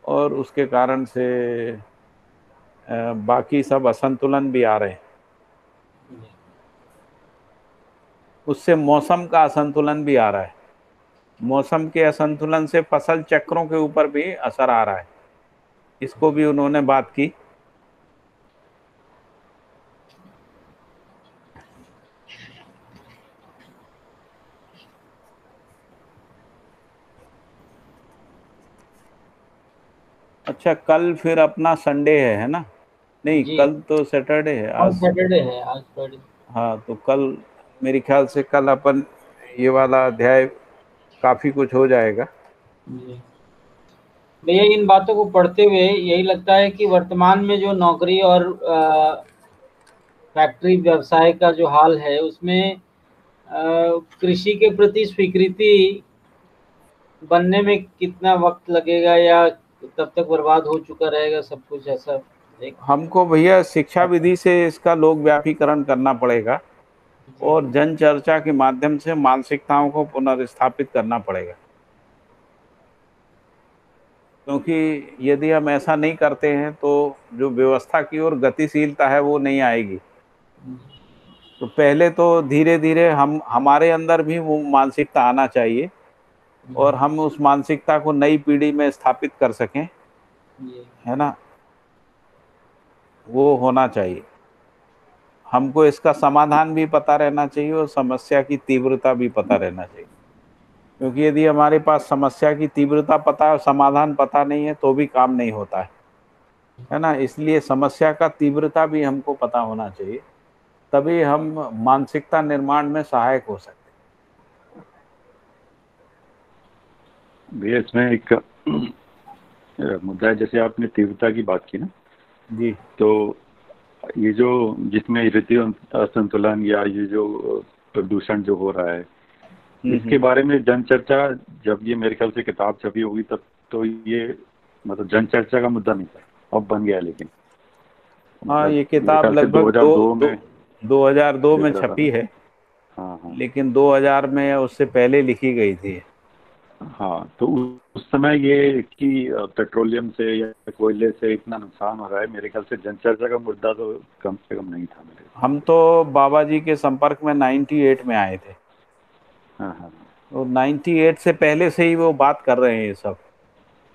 Speaker 1: और उसके कारण से बाकी सब असंतुलन भी आ रहे हैं। उससे मौसम का असंतुलन भी आ रहा है, मौसम के असंतुलन से फसल चक्रों के ऊपर भी असर आ रहा है, इसको भी उन्होंने बात की। अच्छा, कल फिर अपना संडे है ना? नहीं,
Speaker 2: जी
Speaker 1: कल तो सैटरडे है
Speaker 2: आज
Speaker 1: आज।
Speaker 2: सैटरडे है, आज फ्राइडे।
Speaker 1: हाँ, तो कल मेरे ख्याल से कल अपन ये वाला अध्याय काफी कुछ हो जाएगा।
Speaker 2: जी भैया, इन बातों को पढ़ते हुए यही लगता है कि वर्तमान में जो नौकरी और फैक्ट्री व्यवसाय का जो हाल है उसमें कृषि के प्रति स्वीकृति बनने में कितना वक्त लगेगा, या तब तक बर्बाद हो चुका रहेगा सब कुछ, ऐसा एक।
Speaker 1: हमको भैया शिक्षा विधि से इसका लोक व्यापीकरण करना पड़ेगा,
Speaker 2: जी
Speaker 1: और जन चर्चा के माध्यम से मानसिकताओं को पुनर्स्थापित करना पड़ेगा। क्योंकि यदि हम ऐसा नहीं करते हैं तो जो व्यवस्था की ओर गतिशीलता है वो नहीं आएगी। तो पहले तो धीरे धीरे हम हमारे अंदर भी वो मानसिकता आना चाहिए, और हम उस मानसिकता को नई पीढ़ी में स्थापित कर सकें,
Speaker 2: जी
Speaker 1: है ना। वो होना चाहिए। हमको इसका समाधान भी पता रहना चाहिए और समस्या की तीव्रता भी पता रहना चाहिए। क्योंकि यदि हमारे पास समस्या की तीव्रता पता है और समाधान पता नहीं है तो भी काम नहीं होता है ना। इसलिए समस्या का तीव्रता भी हमको पता होना चाहिए, तभी हम मानसिकता निर्माण में सहायक हो सकते
Speaker 3: भैया इसमें एक मुद्दा है, जैसे आपने तीव्रता की बात की ना,
Speaker 1: हैं। जी।
Speaker 3: तो ये जो जिसमें ऋतु असंतुलन या ये जो प्रदूषण जो हो रहा है, इसके
Speaker 1: हम्म।
Speaker 3: बारे में जन चर्चा, जब ये मेरे ख्याल से किताब छपी होगी तब तो ये मतलब जन चर्चा का मुद्दा नहीं था, अब बन गया है। लेकिन
Speaker 1: हाँ,
Speaker 3: मतलब
Speaker 1: ये
Speaker 3: मेरे
Speaker 1: किताब
Speaker 3: ख्याल से
Speaker 1: लगभग
Speaker 3: 2002 में
Speaker 1: 2002 में
Speaker 3: लिख रहा था
Speaker 1: छपी
Speaker 3: ना।
Speaker 1: है,
Speaker 3: हाँ हाँ
Speaker 1: लेकिन 2000 में या उससे पहले लिखी गई थी।
Speaker 3: हाँ। तो उस समय ये कि पेट्रोलियम से या कोयले से इतना नुकसान हो रहा है, मेरे ख्याल से जनचर्चा का मुद्दा तो कम से कम नहीं था मेरे हिसाब
Speaker 1: हम
Speaker 3: से।
Speaker 1: तो बाबा जी के संपर्क में 98 में आए थे,
Speaker 3: हाँ हाँ
Speaker 1: तो 98 से पहले से ही वो बात कर रहे हैं ये सब।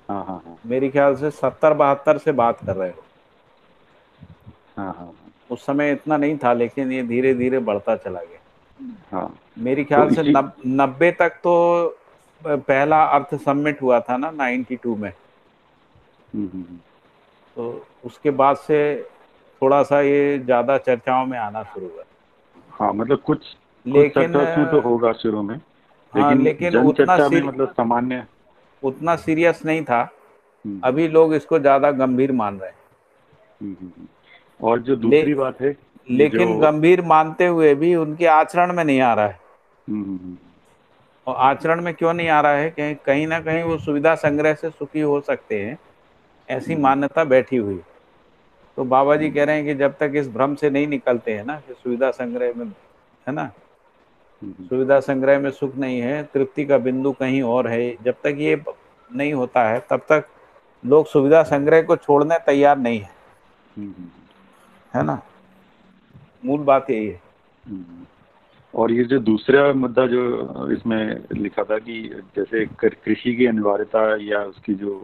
Speaker 3: हाँ हाँ हाँ
Speaker 1: मेरे ख्याल से 70-72 से बात कर रहे हो।
Speaker 3: हाँ हाँ
Speaker 1: उस समय इतना नहीं था, लेकिन ये धीरे धीरे बढ़ता चला गया।
Speaker 3: हाँ।
Speaker 1: मेरे
Speaker 3: तो
Speaker 1: ख्याल से
Speaker 3: इसी
Speaker 1: 90 तक तो पहला अर्थ समिट हुआ था ना 92 में।
Speaker 3: हम्म।
Speaker 1: तो उसके बाद से थोड़ा सा ये ज्यादा चर्चाओं में आना शुरू हुआ।
Speaker 3: हाँ मतलब कुछ कुछ
Speaker 1: लेकिन
Speaker 3: चर्चा उसमें तो होगा शुरू में,
Speaker 1: हाँ,
Speaker 3: लेकिन
Speaker 1: लेकिन
Speaker 3: जन चर्चा में मतलब सामान्य।
Speaker 1: उतना सीरियस नहीं था।
Speaker 3: हम्म
Speaker 1: अभी लोग इसको ज्यादा गंभीर मान रहे हैं।
Speaker 3: और जो
Speaker 1: ले
Speaker 3: दूसरी बात है, ये जो
Speaker 1: लेकिन गंभीर मानते हुए भी उनके आचरण में नहीं आ रहा है।
Speaker 3: हम्म हम्म, हम्म,
Speaker 1: और आचरण में क्यों नहीं आ रहा है? कहीं कहीं ना कहीं वो सुविधा संग्रह से सुखी हो सकते हैं, ऐसी
Speaker 3: हम्म,
Speaker 1: मान्यता बैठी हुई है। तो बाबा जी कह रहे हैं कि जब तक इस भ्रम से नहीं निकलते हैं ना कि सुविधा संग्रह में, है ना, सुविधा संग्रह में सुख नहीं है, तृप्ति का बिंदु कहीं और है, जब तक ये नहीं होता है तब तक लोग सुविधा संग्रह को छोड़ने तैयार नहीं है ना। मूल बात यही है।
Speaker 3: और ये जो दूसरा मुद्दा जो इसमें लिखा था कि जैसे कृषि की अनिवार्यता या उसकी जो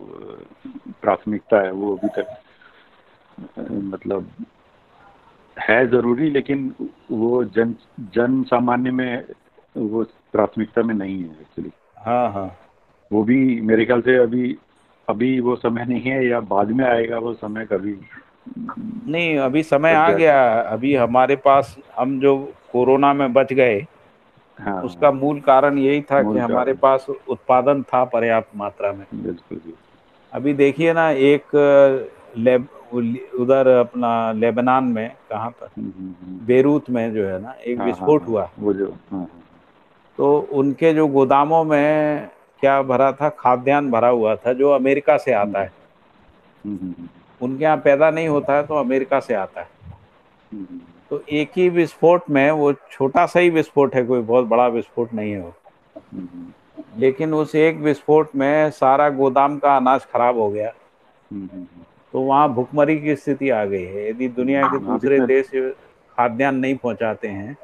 Speaker 3: प्राथमिकता है वो अभी तक मतलब है जरूरी, लेकिन वो जन सामान्य में वो प्राथमिकता में नहीं है एक्चुअली।
Speaker 1: हाँ हाँ,
Speaker 3: वो भी मेरे ख्याल से अभी अभी वो समय नहीं है, या बाद में आएगा वो समय कभी।
Speaker 1: नहीं अभी समय आ गया। अभी हमारे पास, हम जो कोरोना में बच गए,
Speaker 3: हाँ,
Speaker 1: उसका मूल कारण यही था कि
Speaker 3: मूल
Speaker 1: हमारे
Speaker 3: कारण,
Speaker 1: पास उत्पादन था पर्याप्त मात्रा में।
Speaker 3: बिल्कुल जी।
Speaker 1: अभी देखिए ना, एक लेब उधर अपना लेबनान में, कहाँ पर, बेरूत में जो है ना, एक
Speaker 3: हाँ हाँ
Speaker 1: विस्फोट
Speaker 3: हाँ,
Speaker 1: हुआ।
Speaker 3: वो जो हाँ
Speaker 1: तो उनके जो गोदामों में क्या भरा था, खाद्यान्न भरा हुआ था जो अमेरिका से आता है। उनके यहाँ पैदा नहीं होता है, तो अमेरिका से आता है। तो एक ही विस्फोट में, वो छोटा सा ही विस्फोट है, कोई बहुत बड़ा विस्फोट नहीं है वो, लेकिन उस एक विस्फोट में सारा गोदाम का अनाज खराब हो गया। तो वहाँ भुखमरी की स्थिति आ गई है। यदि दुनिया के
Speaker 3: हाँ
Speaker 1: दूसरे देश खाद्यान्न नहीं पहुंचाते हैं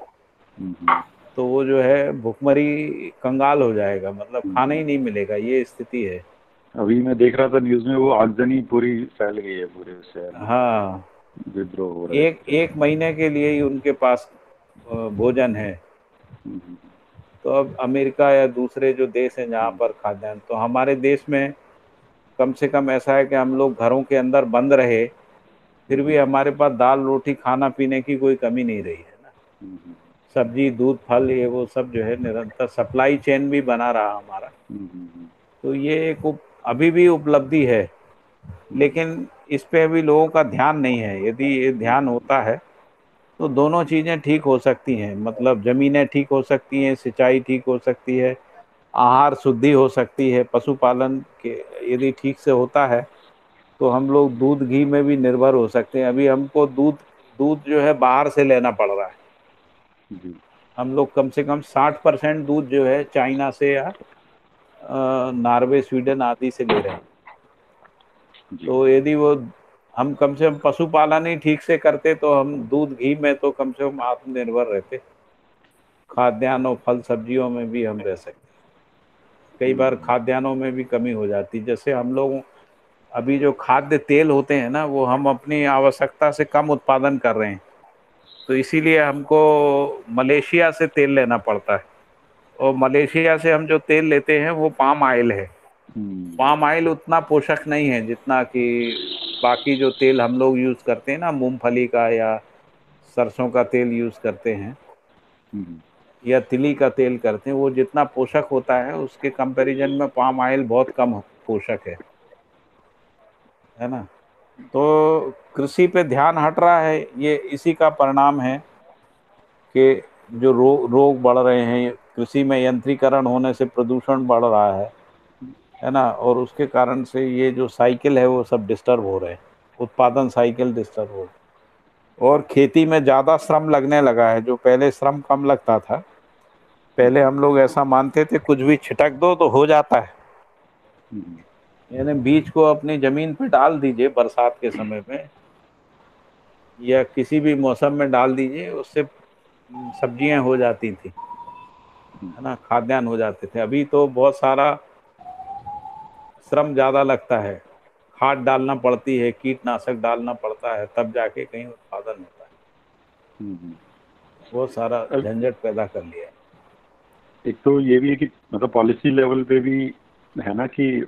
Speaker 1: तो वो जो है भुखमरी, कंगाल हो जाएगा, मतलब खाना ही नहीं मिलेगा, ये स्थिति है।
Speaker 3: अभी मैं देख रहा था न्यूज में, वो आगजनी पूरी फैल गई है पूरे शहर में,
Speaker 1: हाँ,
Speaker 3: विद्रोह हो रहे
Speaker 1: एक एक महीने के लिए ही उनके पास भोजन है। तो अब अमेरिका या दूसरे जो देश हैं जहाँ पर खाद्यान्न, तो हमारे देश में कम से कम ऐसा है कि हम लोग घरों के अंदर बंद रहे, फिर भी हमारे पास दाल रोटी खाना पीने की कोई कमी नहीं रही है ना। सब्जी दूध फल ये वो सब जो है निरंतर सप्लाई चेन भी बना रहा हमारा। तो ये एक अभी भी उपलब्धि है, लेकिन इस पे अभी लोगों का ध्यान नहीं है। यदि ये ध्यान होता है तो दोनों चीज़ें ठीक हो सकती हैं, मतलब ज़मीनें ठीक हो सकती हैं, सिंचाई ठीक हो सकती है, आहार शुद्धि हो सकती है, पशुपालन के यदि ठीक से होता है तो हम लोग दूध घी में भी निर्भर हो सकते हैं। अभी हमको दूध दूध जो है बाहर से लेना पड़ रहा है। हम लोग कम से कम 60% दूध जो है चाइना से या नॉर्वे स्वीडन आदि से ले रहे हैं। तो यदि वो हम कम से कम पशुपालन ही ठीक से करते तो हम दूध घी में तो कम से कम आत्मनिर्भर रहते। खाद्यान्न और फल सब्जियों में भी हम रह सकते। कई बार खाद्यान्नों में भी कमी हो जाती, जैसे हम लोग अभी जो खाद्य तेल होते हैं ना, वो हम अपनी आवश्यकता से कम उत्पादन कर रहे हैं। तो इसीलिए हमको मलेशिया से तेल लेना पड़ता है, और मलेशिया से हम जो तेल लेते हैं वो पाम ऑयल है। पाम ऑयल उतना पोषक नहीं है जितना कि बाकी जो तेल हम लोग यूज़ करते हैं ना, मूंगफली का या सरसों का तेल यूज़ करते हैं या तिली का तेल करते हैं, वो जितना पोषक होता है उसके कंपैरिजन में पाम ऑयल बहुत कम पोषक है ना। तो कृषि पे ध्यान हट रहा है, ये इसी का परिणाम है कि जो रोग बढ़ रहे हैं, कृषि में यंत्रीकरण होने से प्रदूषण बढ़ रहा है ना, और उसके कारण से ये जो साइकिल है वो सब डिस्टर्ब हो रहे हैं, उत्पादन साइकिल डिस्टर्ब हो रही है। और खेती में ज़्यादा श्रम लगने लगा है, जो पहले श्रम कम लगता था। पहले हम लोग ऐसा मानते थे कुछ भी छिटक दो तो हो जाता है, यानी बीज को अपनी जमीन पे डाल दीजिए बरसात के समय में या किसी भी मौसम में डाल दीजिए, उससे सब्जियां हो जाती थी, है ना, खाद्यान्न हो जाते थे। अभी तो बहुत सारा श्रम ज़्यादा लगता है, खाद डालना पड़ती है, कीटनाशक डालना पड़ता है, तब जाके कहीं उत्पादन होता है। बहुत सारा झंझट पैदा कर लिया है।
Speaker 3: एक तो ये भी है कि मतलब पॉलिसी लेवल पे भी है ना कि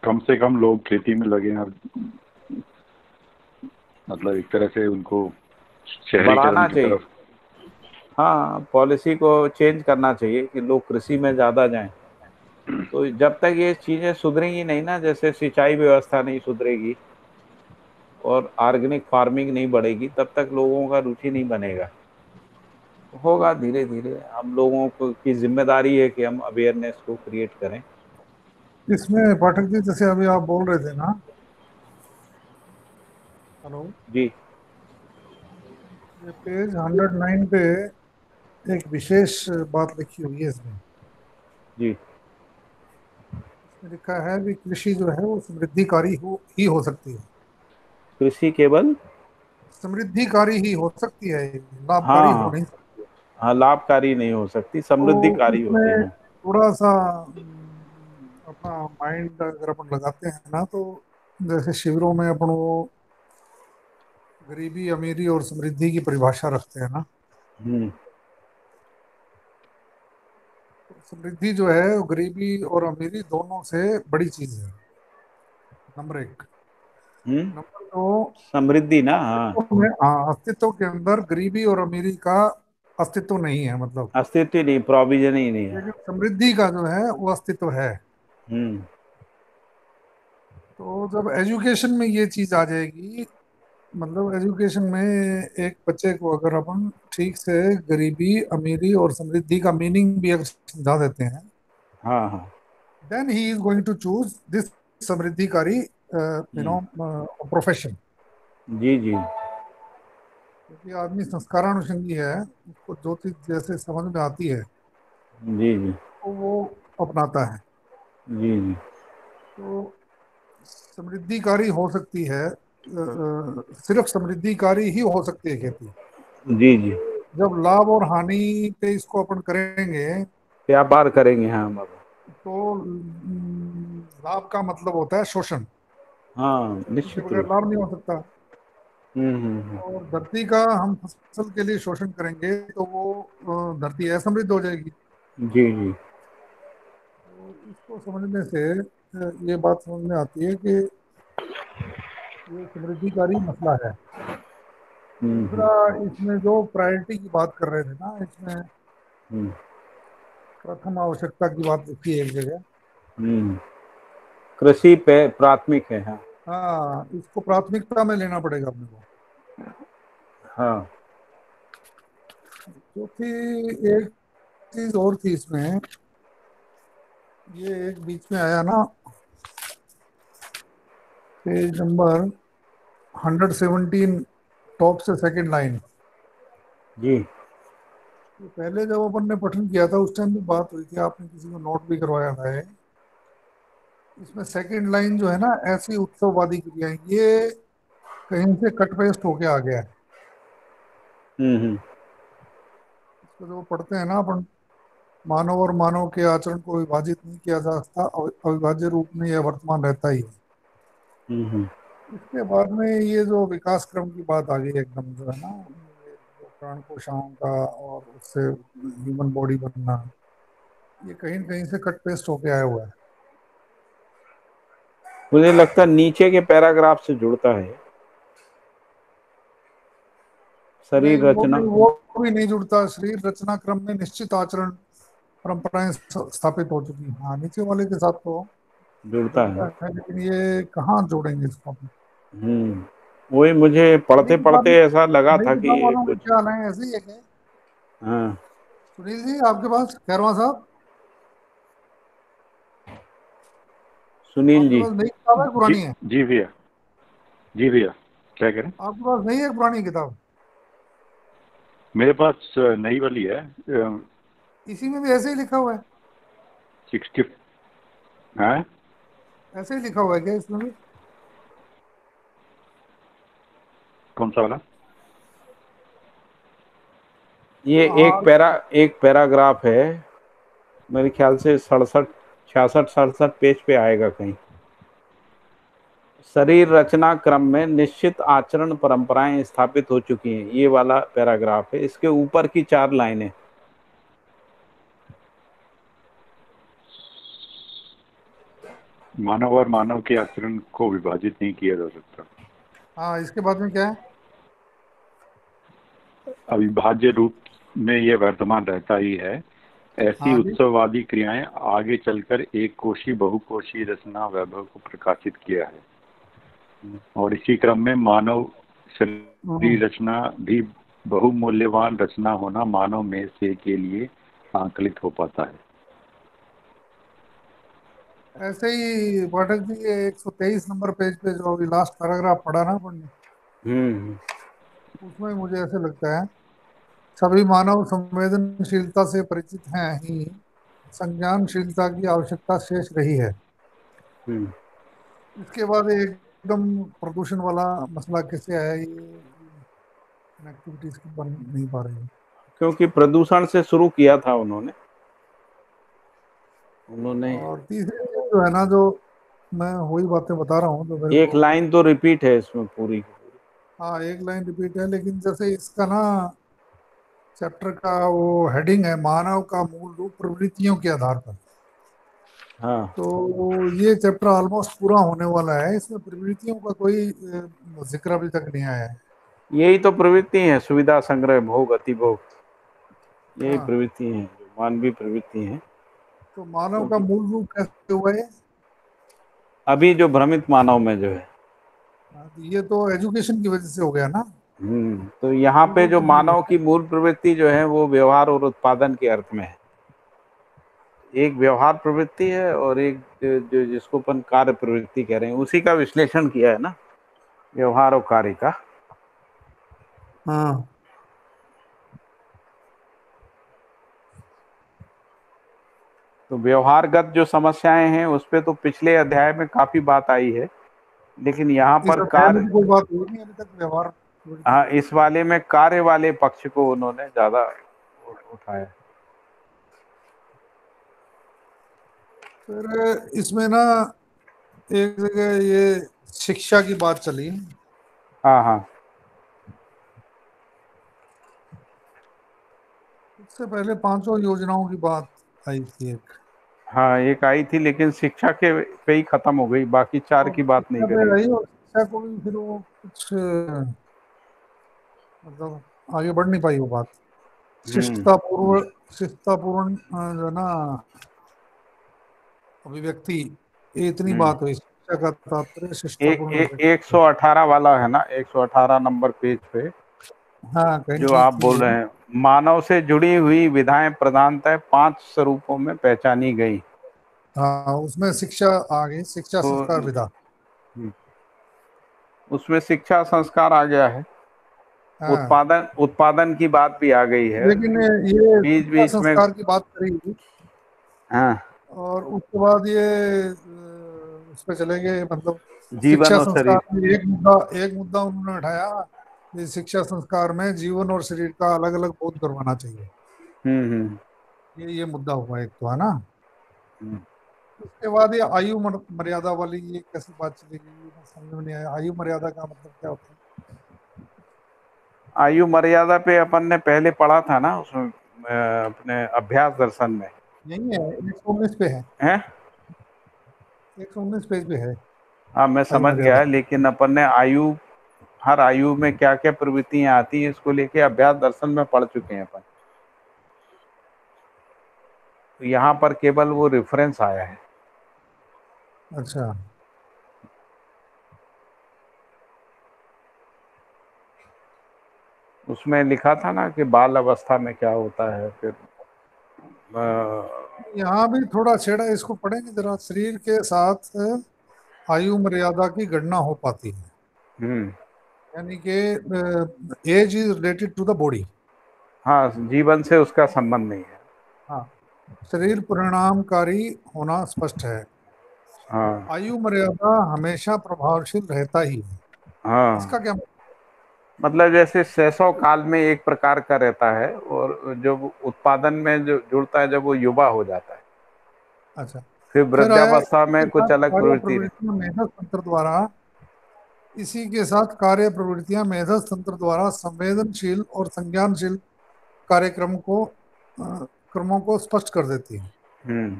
Speaker 3: कम से कम लोग खेती में लगे हैं, मतलब एक तरह से उनको शहरीकरण
Speaker 1: बढ़ाना
Speaker 3: की
Speaker 1: चाहिए।
Speaker 3: तरफ।
Speaker 1: हाँ, पॉलिसी को चेंज करना चाहिए कि लोग कृषि में ज़्यादा जाएं। तो जब तक ये चीज़ें सुधरेंगी नहीं ना, जैसे सिंचाई व्यवस्था नहीं सुधरेगी और ऑर्गेनिक फार्मिंग नहीं बढ़ेगी, तब तक लोगों का रुचि नहीं बनेगा। होगा धीरे धीरे, हम लोगों को की जिम्मेदारी है कि हम अवेयरनेस को क्रिएट करें।
Speaker 4: इसमें पाठक जी, जैसे अभी आप बोल रहे थे ना, हेलो,
Speaker 1: जी
Speaker 4: ये पेज 109 पे एक विशेष बात लिखी हुई है इसमें।
Speaker 1: जी।
Speaker 4: इसमें लिखा है कि कृषि जो है वो समृद्धिकारी ही हो सकती है।
Speaker 1: कृषि केवल
Speaker 4: समृद्धिकारी ही हो सकती है, लाभकारी हो
Speaker 1: हाँ
Speaker 4: नहीं सकती है।
Speaker 1: हाँ, लाभकारी नहीं हो सकती,
Speaker 4: तो
Speaker 1: समृद्धिकारी होती
Speaker 4: इसमें
Speaker 1: है।
Speaker 4: थोड़ा सा अपना माइंड अगर अपन लगाते हैं ना, तो जैसे शिविरों में अपन वो गरीबी अमीरी और समृद्धि की परिभाषा रखते हैं ना,
Speaker 1: हम्म
Speaker 4: तो समृद्धि जो है वो गरीबी और अमीरी दोनों से बड़ी चीज है, नंबर एक।
Speaker 1: हम्म।
Speaker 4: नंबर दो,
Speaker 1: समृद्धि ना, हाँ।
Speaker 4: हाँ, अस्तित्व के अंदर गरीबी और अमीरी का अस्तित्व नहीं है, मतलब।
Speaker 1: अस्तित्व नहीं, प्रोविजन ही नहीं है।
Speaker 4: लेकिन समृद्धि का जो है वो अस्तित्व है।
Speaker 1: हम्म
Speaker 4: तो जब एजुकेशन में ये चीज आ जाएगी, मतलब एजुकेशन में एक बच्चे को अगर अपन ठीक से गरीबी अमीरी और समृद्धि का मीनिंग भी अगर समझा देते हैं,
Speaker 1: हाँ हाँ।
Speaker 4: Then he is going to choose this समृद्धिकारी
Speaker 1: हम्म,
Speaker 4: प्रोफेशन।
Speaker 1: जी जी।
Speaker 4: क्योंकि आदमी संस्कारानुषंगी है, उसको जो चीज जैसे समझ में आती है
Speaker 1: जी जी।
Speaker 4: तो वो अपनाता है।
Speaker 1: जी जी।
Speaker 4: तो समृद्धिकारी हो सकती है, सिर्फ समृद्धिकारी ही हो सकती है खेती।
Speaker 1: जी जी।
Speaker 4: जब लाभ और हानि पे इसको अपन करेंगे
Speaker 1: व्यापार करेंगे, हाँ बाबा।
Speaker 4: तो लाभ का मतलब होता है शोषण।
Speaker 1: हाँ,
Speaker 4: उसके
Speaker 1: निश्चित
Speaker 4: बगैर
Speaker 1: रूप।
Speaker 4: लाभ नहीं हो सकता।
Speaker 1: हम्म।
Speaker 4: और धरती का हम फसल के लिए शोषण करेंगे तो वो धरती असमृद्ध हो जाएगी।
Speaker 1: जी जी।
Speaker 4: तो इसको समझने से ये बात समझ में आती है कि ये समृद्धिकारी मसला है।
Speaker 1: हम्म।
Speaker 4: दूसरा, इसमें जो प्रायोरिटी की बात कर रहे थे ना, इसमें
Speaker 1: हम्म
Speaker 4: प्रथम आवश्यकता की बात लिखी है एक जगह।
Speaker 1: हम्म। कृषि पे प्राथमिक है, हाँ।
Speaker 4: हाँ, इसको प्राथमिकता में लेना पड़ेगा अपने को।
Speaker 1: हाँ।
Speaker 4: क्योंकि एक चीज और थी इसमें, ये एक बीच में आया ना, पेज नंबर 117, टॉप से सेकंड लाइन।
Speaker 1: जी।
Speaker 4: ये पहले जब अपन ने पठन किया था उस टाइम भी बात हुई थी, आपने किसी को नोट भी करवाया था ये। इसमें सेकंड लाइन जो है ना, ऐसी उत्सववादी क्रियाएं, ये कहीं से कट पेस्ट होके आ गया है।
Speaker 1: हम्म।
Speaker 4: इसको जो पढ़ते हैं ना अपन, मानव और मानव के आचरण को विभाजित नहीं किया जा सकता, अविभाज्य रूप में यह वर्तमान रहता ही है।
Speaker 1: हम्म।
Speaker 4: इसके बाद में ये जो विकास क्रम की बात आ गई एकदम, जो है ना, ये जो प्राण कोशिकाओं का और उससे ह्यूमन बॉडी बनना, ये कहीं न कहीं से कट पेस्ट होके आया हुआ है।
Speaker 1: मुझे लगता है नीचे के पैराग्राफ से जुड़ता है,
Speaker 4: नहीं,
Speaker 1: शरीर
Speaker 4: वो
Speaker 1: रचना।
Speaker 4: भी वो भी नहीं जुड़ता। शरीर रचना क्रम में निश्चित आचरण परंपराएं स्थापित हो चुकी हैं। हाँ, नीचे वाले के साथ तो
Speaker 1: जुड़ता है।
Speaker 4: जुड़ता है, लेकिन ये कहाँ जोड़ेंगे इसको अपन।
Speaker 1: वही मुझे
Speaker 4: नई
Speaker 1: पढ़ते
Speaker 4: किताब
Speaker 1: पढ़ते ऐसा लगा
Speaker 4: नई
Speaker 1: था कि
Speaker 4: किताब
Speaker 1: ये
Speaker 4: वालों के
Speaker 1: कुछ।
Speaker 4: क्या हाल है, ऐसे ही है क्या?
Speaker 1: हाँ।
Speaker 4: सुनील जी, आपके पास खैरवा साहब,
Speaker 1: सुनील
Speaker 4: आपके
Speaker 1: जी।
Speaker 4: पास नई किताब है
Speaker 3: जी
Speaker 4: पुरानी है?
Speaker 3: जी भैया। जी भैया, क्या कह रहे हैं?
Speaker 4: आपके पास नई है पुरानी किताब?
Speaker 3: मेरे पास नई वाली है,
Speaker 4: इसी में भी ऐसे ही लिखा हुआ है?
Speaker 3: 60। हाँ,
Speaker 4: ऐसे ही लिखा हुआ है क्या इसमें भी?
Speaker 3: कौन सा वाला?
Speaker 1: ये
Speaker 4: जो हाल।
Speaker 1: एक पैराग्राफ है, मेरे ख्याल से 67 66 67 पेज पे आएगा कहीं। शरीर रचना क्रम में निश्चित आचरण परंपराएं स्थापित हो चुकी हैं, ये वाला पैराग्राफ है। इसके ऊपर की 4 लाइनें।
Speaker 3: मानव और मानव के आचरण को विभाजित नहीं किया जा सकता,
Speaker 4: हाँ, इसके बाद में क्या है?
Speaker 3: अविभाज्य रूप में यह वर्तमान रहता ही है। ऐसी
Speaker 4: हाँ जी।
Speaker 3: उत्सववादी क्रियाएं आगे चलकर एक कोशी बहुकोशी रचना वैभव को प्रकाशित किया है, और इसी क्रम में मानव
Speaker 4: हम्म,
Speaker 3: शरीर रचना भी बहुमूल्यवान रचना होना मानव में से के लिए आंकलित हो पाता है।
Speaker 4: ऐसे ही पाठक जी, ये 123 नंबर पेज पे जो अभी लास्ट पैराग्राफ पढ़ा ना अपन ने,
Speaker 1: हम्म।
Speaker 4: उसमें मुझे ऐसे लगता है सभी मानव संवेदनशीलता से परिचित हैं ही संज्ञानशीलता की आवश्यकता शेष रही है।
Speaker 1: हम्म।
Speaker 4: इसके बाद एकदम प्रदूषण वाला मसला कैसे आया, ये कनेक्टिविटीज बन नहीं पा रही है।
Speaker 1: क्योंकि प्रदूषण से शुरू किया था उन्होंने उन्होंने
Speaker 4: और तीसरी चीज जो है ना, जो मैं वही बातें बता रहा हूँ जो मेरे
Speaker 1: एक
Speaker 4: को।
Speaker 1: लाइन तो रिपीट है इसमें पूरी।
Speaker 4: हाँ, एक लाइन रिपीट है, लेकिन जैसे इसका ना चैप्टर का वो हेडिंग है मानव का मूल रूप प्रवृत्तियों के आधार पर।
Speaker 1: हाँ,
Speaker 4: तो ये चैप्टर ऑलमोस्ट पूरा होने वाला है, इसमें प्रवृत्तियों का कोई जिक्र अभी तक नहीं आया है।
Speaker 1: यही तो प्रवृत्ति है, सुविधा संग्रह भोग अतिभोग, यही
Speaker 4: हाँ,
Speaker 1: प्रवृत्ति है जो मानवीय प्रवृत्ति है।
Speaker 4: तो मानव का
Speaker 1: क्योंकि
Speaker 4: मूल रूप कैसे हुआ है?
Speaker 1: अभी जो भ्रमित मानव में जो है,
Speaker 4: हाँ, तो ये तो एजुकेशन की वजह से हो गया ना।
Speaker 1: तो यहाँ
Speaker 4: मूल
Speaker 1: पे
Speaker 4: रूप
Speaker 1: जो
Speaker 4: तो नहीं
Speaker 1: मानव
Speaker 4: है।
Speaker 1: की मूल प्रवृत्ति जो है वो व्यवहार और उत्पादन के अर्थ में है। एक व्यवहार प्रवृत्ति है और एक जो जिसको अपन कार्य प्रवृत्ति कह रहे हैं, उसी का विश्लेषण किया है ना, व्यवहार और कार्य का।
Speaker 4: हाँ,
Speaker 1: तो व्यवहारगत जो समस्याएं हैं उस पे तो पिछले अध्याय में काफी बात आई है, लेकिन यहाँ
Speaker 4: इस
Speaker 1: पर
Speaker 4: अध्याय में
Speaker 1: कार्य,
Speaker 4: तो कोई बात हुई नहीं अभी तक व्यवहार प्रवृत्ति
Speaker 1: हाँ,
Speaker 4: की।
Speaker 1: इस वाले में कार्य वाले पक्ष को उन्होंने ज्यादा उठाया।
Speaker 4: फिर इसमें ना एक जगह ये शिक्षा की बात चली।
Speaker 1: हाँ, हाँ,
Speaker 4: उससे पहले पांचों योजनाओं की बात आई थी एक।
Speaker 1: हाँ, एक आई थी लेकिन शिक्षा के पे ही खत्म हो गई, बाकी चार
Speaker 4: और
Speaker 1: की बात नहीं
Speaker 4: शिक्षा पे
Speaker 1: करी।
Speaker 4: आई, और शिक्षा को भी फिर वो कुछ मतलब आगे बढ़ नहीं पाई वो बात।
Speaker 1: हम्म।
Speaker 4: शिष्टतापूर्ण जो है ना अभिव्यक्ति, ये इतनी
Speaker 1: हम्म।
Speaker 4: बात हुई। शिक्षा का तात्पर्य
Speaker 1: एक
Speaker 4: शिष्टतापूर्ण
Speaker 1: एक
Speaker 4: अभिव्यक्ति।
Speaker 1: 118 वाला है ना, 118 नंबर पेज पे
Speaker 4: हाँ, कहीं
Speaker 1: जो
Speaker 4: पे
Speaker 1: आप
Speaker 4: थी
Speaker 1: बोल
Speaker 4: ये।
Speaker 1: रहे हैं, मानव से जुड़ी हुई विधाएं प्रधानतः 5 स्वरूपों में पहचानी गई।
Speaker 4: हाँ, उसमें शिक्षा आ गई, शिक्षा
Speaker 1: तो
Speaker 4: संस्कार विधा।
Speaker 1: उसमें शिक्षा संस्कार आ गया है,
Speaker 4: हाँ,
Speaker 1: उत्पादन उत्पादन की बात भी आ गई है
Speaker 4: लेकिन ये
Speaker 1: बीच
Speaker 4: शिक्षा
Speaker 1: बीच में।
Speaker 4: संस्कार की बात करी,
Speaker 1: हाँ,
Speaker 4: और उसके बाद ये उस पर चले गए, मतलब
Speaker 1: जीवन
Speaker 4: शिक्षा
Speaker 1: और
Speaker 4: संस्कार
Speaker 1: शरीर।
Speaker 4: में एक मुद्दा उन्होंने उठाया कि शिक्षा संस्कार में जीवन और शरीर का अलग अलग बोध करवाना चाहिए।
Speaker 1: हम्म। हम्म।
Speaker 4: ये मुद्दा हुआ एक तो, है ना।
Speaker 1: हम्म।
Speaker 4: उसके बाद ये मर्यादा वाली ये कैसी बात चलेगी, ये समझ में नहीं आया। आयु मर्यादा का मतलब क्या होता है?
Speaker 1: आयु मर्यादा पे अपन ने पहले पढ़ा था ना उसमें, अपने अभ्यास दर्शन में
Speaker 4: नहीं है, 119 पे है।
Speaker 1: है।
Speaker 4: 119 पेज पे है
Speaker 1: हाँ, मैं
Speaker 4: आयु
Speaker 1: समझ
Speaker 4: मर्यादा।
Speaker 1: गया, लेकिन अपन ने आयु, हर आयु में क्या क्या प्रवृत्तियां आती है इसको लेके अभ्यास दर्शन में पढ़ चुके हैं अपन। तो यहाँ पर केवल वो रेफरेंस आया है।
Speaker 4: अच्छा,
Speaker 1: उसमें लिखा था ना कि बाल अवस्था में क्या होता है, फिर
Speaker 4: यहाँ भी थोड़ा छेड़ा, इसको पढ़ेंगे जरा। शरीर के साथ आयु मर्यादा की गणना हो पाती है,
Speaker 1: हम्म।
Speaker 4: यानी कि age is related to the body.
Speaker 1: हाँ, जीवन से उसका संबंध नहीं है।
Speaker 4: हाँ, शरीर परिणामकारी होना स्पष्ट है।
Speaker 1: हाँ,
Speaker 4: आयु मर्यादा हमेशा प्रभावशील रहता ही है।
Speaker 1: हाँ,
Speaker 4: इसका क्या मतलब?
Speaker 1: मतलब जैसे 600 काल में एक प्रकार का रहता है, और जब उत्पादन में जो जुड़ता है जब वो युवा हो जाता है,
Speaker 4: अच्छा,
Speaker 1: फिर
Speaker 4: फिर आया
Speaker 1: वृद्धावस्था
Speaker 4: इसी के
Speaker 1: में
Speaker 4: साथ
Speaker 1: कुछ अलग
Speaker 4: कार्य
Speaker 1: प्रवृत्ति रहे।
Speaker 4: प्रवृत्तियां मेधस तंत्र द्वारा इसी के साथ कार्य प्रवृत्तियां मेधस तंत्र द्वारा संवेदनशील और संज्ञानशील कार्यक्रम को क्रमों को स्पष्ट कर देती है।
Speaker 1: हम्म।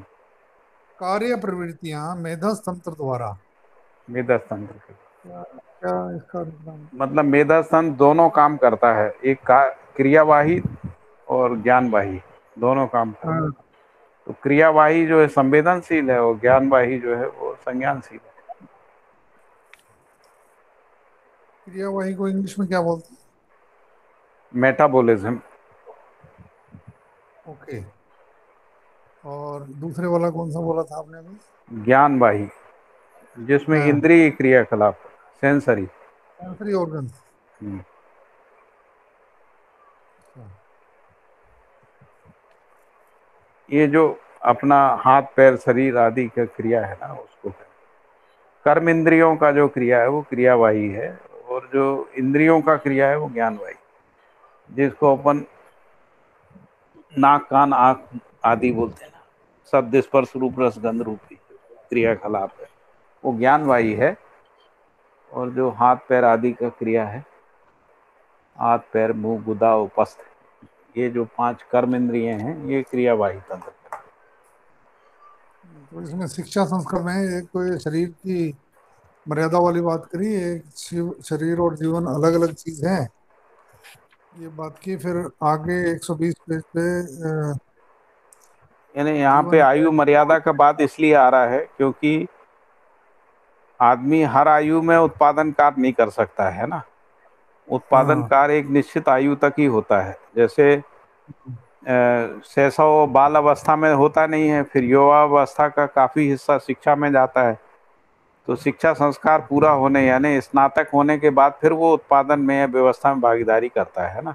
Speaker 4: कार्य प्रवृत्तियां मेधस तंत्र द्वारा,
Speaker 1: मेधा तंत्र,
Speaker 4: क्या क्या इसका मतलब?
Speaker 1: मतलब मेधा स्तंभ दोनों काम करता है, एक का क्रियावाही और ज्ञानवाही, दोनों काम करता
Speaker 4: हाँ,
Speaker 1: है। तो क्रियावाही जो है संवेदनशील है और ज्ञानवाही जो है वो संज्ञानशील है।
Speaker 4: क्रियावाही को इंग्लिश में क्या बोलते
Speaker 1: मेटाबॉलिज्म।
Speaker 4: हैं? ओके। और दूसरे वाला कौन सा बोला था आपने अभी?
Speaker 1: ज्ञानवाही जिसमें
Speaker 4: हाँ,
Speaker 1: इंद्रिय क्रियाकलाप, सेंसरी।
Speaker 4: Sensory organ.
Speaker 1: हम्म। ये जो अपना हाथ पैर शरीर आदि का क्रिया है ना, उसको कर्म इंद्रियों का जो क्रिया है वो क्रियावाही है, और जो इंद्रियों का क्रिया है वो ज्ञानवाही, जिसको अपन नाक कान आंख आदि बोलते हैं ना, शब्द स्पर्श रूप रस गंध रूपी क्रियाकलाप है वो ज्ञानवाही है। और जो हाथ पैर आदि का क्रिया है, हाथ पैर मुंह गुदा उपस्थ, ये जो 5 कर्म इंद्रिय हैं ये क्रियावाही तंत्र।
Speaker 4: तो इसमें शिक्षा संस्कार में एक तो ये शरीर की मर्यादा वाली बात करी, एक शरीर और जीवन अलग अलग चीज है, ये बात की। फिर आगे 120 पेज पे
Speaker 1: यानी यहाँ पे
Speaker 4: जीवन है।
Speaker 1: आयु मर्यादा का बात इसलिए आ रहा है क्योंकि आदमी हर आयु में उत्पादन कार्य नहीं कर सकता है ना। उत्पादन
Speaker 4: हाँ
Speaker 1: कार्य एक निश्चित आयु तक ही होता है। जैसे शैशव बाल अवस्था में होता नहीं है, फिर युवावस्था का काफी हिस्सा शिक्षा में जाता है। तो शिक्षा संस्कार पूरा होने यानी स्नातक होने के बाद फिर वो उत्पादन में या व्यवस्था में भागीदारी करता है ना।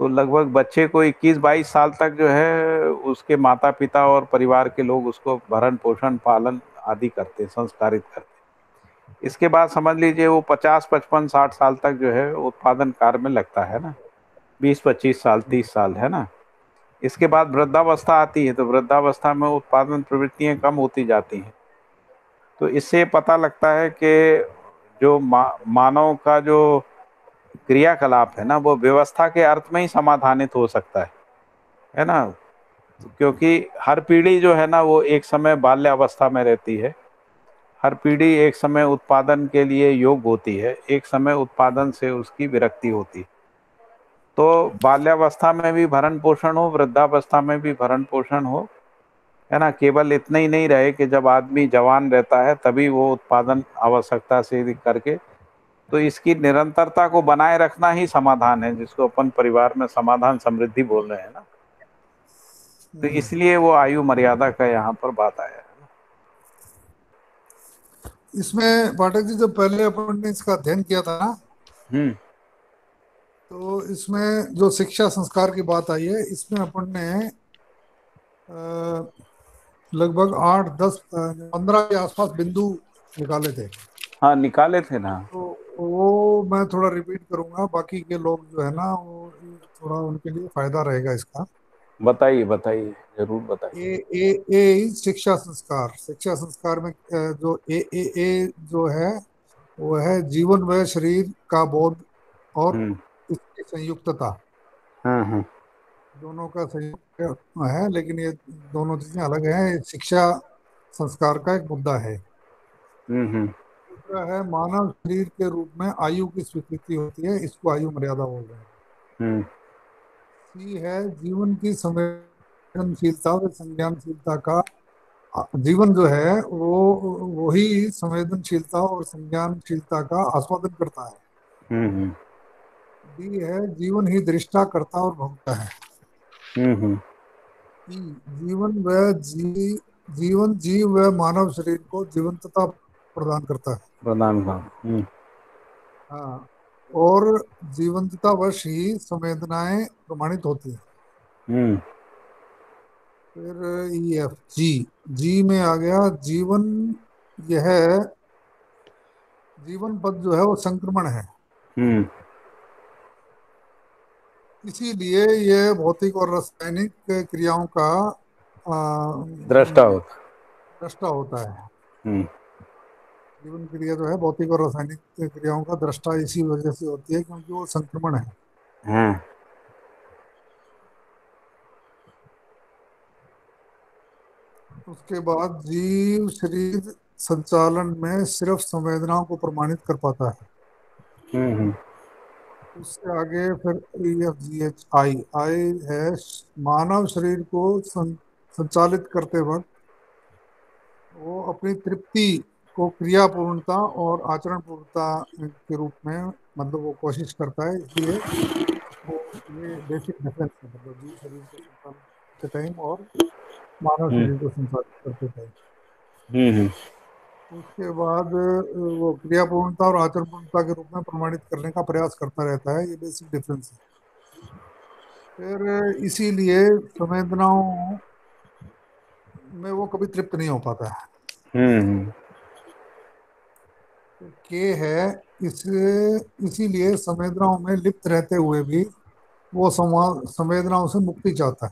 Speaker 1: तो लगभग बच्चे को 21-22 साल तक जो है उसके माता पिता और परिवार के लोग उसको भरण पोषण पालन आदि करते, संस्कारित करते। इसके बाद समझ लीजिए वो 50-55-60 साल तक जो है उत्पादन कार्य में लगता है ना, 20-25 साल 30 साल है ना। इसके बाद वृद्धावस्था आती है, तो वृद्धावस्था में उत्पादन प्रवृत्तियां कम होती जाती हैं। तो इससे पता लगता है कि जो मानव का जो क्रियाकलाप है ना वो व्यवस्था के अर्थ में ही समाधानित हो सकता है ना। क्योंकि हर पीढ़ी जो है ना वो एक समय बाल्यावस्था में रहती है, हर पीढ़ी एक समय उत्पादन के लिए योग्य होती है, एक समय उत्पादन से उसकी विरक्ति होती है। तो बाल्यावस्था में भी भरण पोषण हो, वृद्धावस्था में भी भरण पोषण हो, है ना। केवल इतना ही नहीं रहे कि जब आदमी जवान रहता है तभी वो उत्पादन आवश्यकता से करके, तो इसकी निरंतरता को बनाए रखना ही समाधान है, जिसको अपन परिवार में समाधान समृद्धि बोल रहे हैं ना। तो इसलिए वो आयु मर्यादा का यहाँ पर बात आया है।
Speaker 4: इसमें पाठक जी जब पहले अपन ने इसका अध्ययन किया था ना,
Speaker 1: हम्म।
Speaker 4: तो इसमें जो शिक्षा संस्कार की बात आई है, इसमें अपन ने लगभग 8 10 15 के आसपास बिंदु निकाले थे।
Speaker 1: हाँ निकाले थे ना।
Speaker 4: तो वो मैं थोड़ा रिपीट करूंगा, बाकी के लोग जो है ना वो थोड़ा उनके लिए फायदा रहेगा इसका।
Speaker 1: बताइए बताइए, जरूर बताइए।
Speaker 4: ए शिक्षा संस्कार। शिक्षा संस्कार में जो ए जो है वो है जीवन व शरीर का बोध और
Speaker 1: हम्म।
Speaker 4: इसकी संयुक्तता।
Speaker 1: हम्म।
Speaker 4: दोनों का संयुक्त है, लेकिन ये दोनों चीजें अलग हैं। शिक्षा संस्कार का एक मुद्दा है।
Speaker 1: हम्म।
Speaker 4: दूसरा है मानव शरीर के रूप में आयु की स्वीकृति होती है, इसको आयु मर्यादा बोल रहे हैं।
Speaker 1: हम्म।
Speaker 4: सी है जीवन की संवेदनशीलता और संज्ञानशीलता का। जीवन जो है वो वही संवेदनशीलता और संज्ञानशीलता का आस्वादन करता है।
Speaker 1: हम्म।
Speaker 4: डी है जीवन ही दृष्टा करता और भोगता है।
Speaker 1: हम्म।
Speaker 4: ई जीवन व जीवन जीव व मानव शरीर को जीवंतता प्रदान करता है।
Speaker 1: प्रदान का।
Speaker 4: हाँ, और जीवंतता वश ही संवेदनाएं प्रमाणित होती हैं।
Speaker 1: हम्म।
Speaker 4: फिर ई एफ जी। जी में आ गया जीवन। यह जीवन पद जो है वो संक्रमण है,
Speaker 1: हम्म।
Speaker 4: इसीलिए यह भौतिक और रासायनिक क्रियाओं का
Speaker 1: दृष्टा होता।
Speaker 4: दृष्टा होता है।
Speaker 1: हम्म।
Speaker 4: जीवन क्रिया जो है भौतिक और रासायनिक क्रियाओं का दृष्टा इसी वजह से होती है क्योंकि वो संक्रमण है।
Speaker 1: हाँ।
Speaker 4: उसके बाद जीव शरीर संचालन में सिर्फ संवेदनाओं को प्रमाणित कर पाता है।
Speaker 1: हम्म।
Speaker 4: उससे आगे फिर E F G H I. आई है मानव शरीर को संचालित करते वक्त वो अपनी तृप्ति को क्रिया पूर्णता और आचरण पूर्णता के रूप में मतलब वो कोशिश करता है, इसलिए वो ये बेसिक डिफरेंस है, मतलब जीव शरीर को संचालित करते टाइम और मानव
Speaker 1: हम्म।
Speaker 4: शरीर को संचालित करते टाइम।
Speaker 1: हम्म।
Speaker 4: उसके बाद वो क्रियापूर्णता और आचरणपूर्णता के रूप में प्रमाणित करने का प्रयास करता रहता है। ये बेसिक डिफरेंस है। फिर इसीलिए संवेदनाओं में वो कभी तृप्त नहीं हो पाता है।
Speaker 1: हम्म
Speaker 4: के है इस इसीलिए संवेदनाओं में लिप्त रहते हुए भी वो संवेदनाओं से मुक्ति चाहता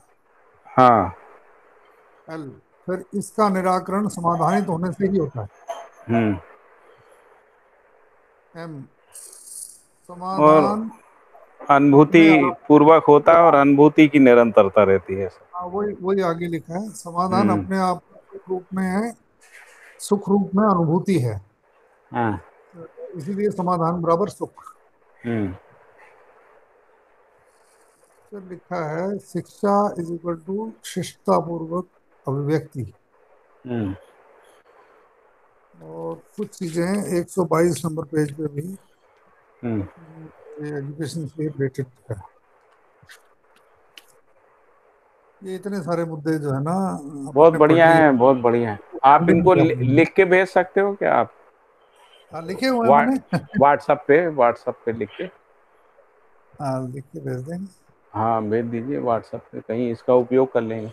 Speaker 1: हाँ
Speaker 4: है। एल फिर इसका निराकरण समाधानित होने से ही होता
Speaker 1: हम्म
Speaker 4: है। एम
Speaker 1: और
Speaker 4: समाधान
Speaker 1: अनुभूति
Speaker 4: में
Speaker 1: पूर्वक होता है और अनुभूति की निरंतरता रहती है।
Speaker 4: वही वही आगे लिखा है। समाधान
Speaker 1: हम्म
Speaker 4: अपने आप में सुख रूप में है, सुख रूप में अनुभूति है।
Speaker 1: हाँ
Speaker 4: इसीलिए समाधान बराबर सुख।
Speaker 1: हम्म
Speaker 4: फिर लिखा है शिक्षा इज इक्वल टू शिष्टता पूर्वक अभिव्यक्ति।
Speaker 1: हम्म
Speaker 4: और कुछ चीजें हैं 122 नंबर पेज पे भी
Speaker 1: हम्म
Speaker 4: एजुकेशन से रिलेटेड है। ये इतने सारे मुद्दे जो है ना अपन
Speaker 1: बहुत
Speaker 4: ने पढ़
Speaker 1: बढ़िया
Speaker 4: लिए।
Speaker 1: है, बहुत बढ़िया है। आप इनको लिख के भेज सकते हो क्या आप?
Speaker 4: हाँ लिखे हुए हैं
Speaker 1: व्हाट
Speaker 4: मैंने।
Speaker 1: व्हाट्सएप पे लिख के।
Speaker 4: हाँ लिख के भेज देंगे।
Speaker 1: हाँ भेज दीजिए व्हाट्सएप पे, कहीं इसका उपयोग कर लेंगे।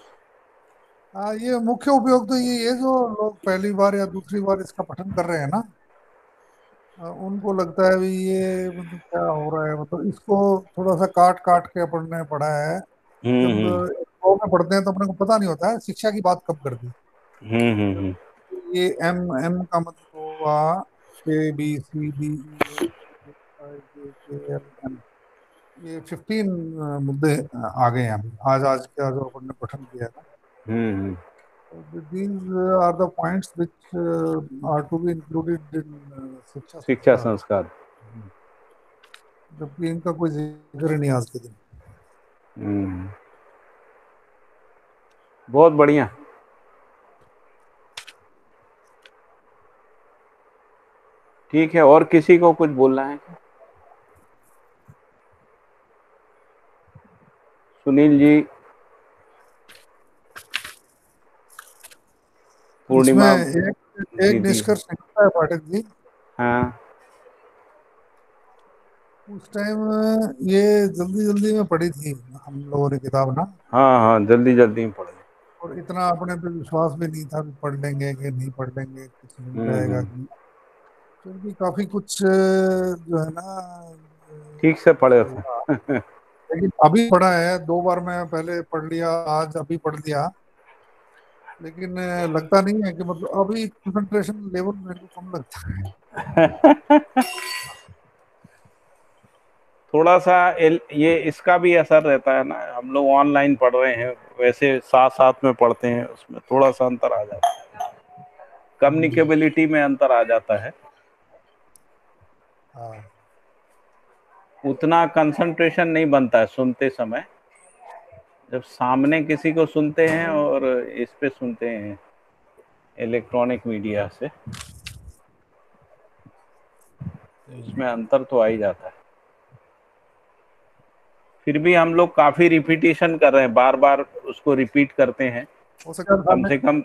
Speaker 4: हाँ ये मुख्य उपयोग तो ये है जो लोग पहली बार या दूसरी बार इसका पठन कर रहे हैं ना, उनको लगता है भी ये मतलब क्या हो रहा है। मतलब इसको थोड़ा सा काट काट के अपन ने पढ़ा है। जब
Speaker 1: हम्म
Speaker 4: फ्लो में पढ़ते हैं तो अपने को पता नहीं होता है शिक्षा की बात कब कर दी।
Speaker 1: हम्म
Speaker 4: ये एम एम का मतलब हुआ A B C D E F I J K L M. ये 15 मुद्दे आ गए हैं अभी आज आज का जो अपन ने पठन किया है ना।
Speaker 1: हम्म
Speaker 4: these are the points which are to be included in शिक्षा
Speaker 1: शिक्षा
Speaker 4: संस्कार।
Speaker 1: संस्कार।
Speaker 4: जबकि इनका कोई जिक्र नहीं आज के दिन।
Speaker 1: हम्म बहुत बढ़िया। ठीक है, और किसी को कुछ बोलना है क्या? सुनील जी,
Speaker 4: इसमें
Speaker 1: पूर्णिमा
Speaker 4: एक
Speaker 1: दीदी।
Speaker 4: निष्कर्ष निकलता है पाठक जी।
Speaker 1: हाँ
Speaker 4: उस टाइम ये जल्दी जल्दी में पढ़ी थी हम लोगों ने किताब ना।
Speaker 1: हाँ हाँ, जल्दी जल्दी में पढ़े।
Speaker 4: और इतना अपने पे विश्वास भी नहीं था कि पढ़ लेंगे कि नहीं पढ़ लेंगे, कुछ मिल जाएगा
Speaker 1: हम्म।
Speaker 4: कि नहीं। क्योंकि काफी कुछ जो है ना
Speaker 1: ठीक से पढ़े
Speaker 4: हुआ।
Speaker 1: थे।
Speaker 4: लेकिन अभी पढ़ा है 2 बार, मैं पहले पढ़ लिया आज अभी पढ़ लिया। लेकिन लगता नहीं है कि मतलब अभी कंसंट्रेशन लेवल मेरे को कम लगता है।
Speaker 1: थोड़ा सा ये इसका भी असर रहता है ना, हम लोग ऑनलाइन पढ़ रहे हैं, वैसे साथ साथ में पढ़ते हैं, उसमें थोड़ा सा अंतर आ जाता है, कम्युनिकेबिलिटी में अंतर आ जाता है।
Speaker 4: हाँ
Speaker 1: उतना कंसंट्रेशन नहीं बनता है सुनते समय, जब सामने किसी को सुनते हैं और इस पे सुनते हैं इलेक्ट्रॉनिक मीडिया से, तो इसमें अंतर तो आ ही जाता है। फिर भी हम लोग काफी रिपीटिशन कर रहे हैं, बार बार उसको रिपीट करते हैं।
Speaker 4: हो सकता है
Speaker 1: कम
Speaker 4: सामने,
Speaker 1: से कम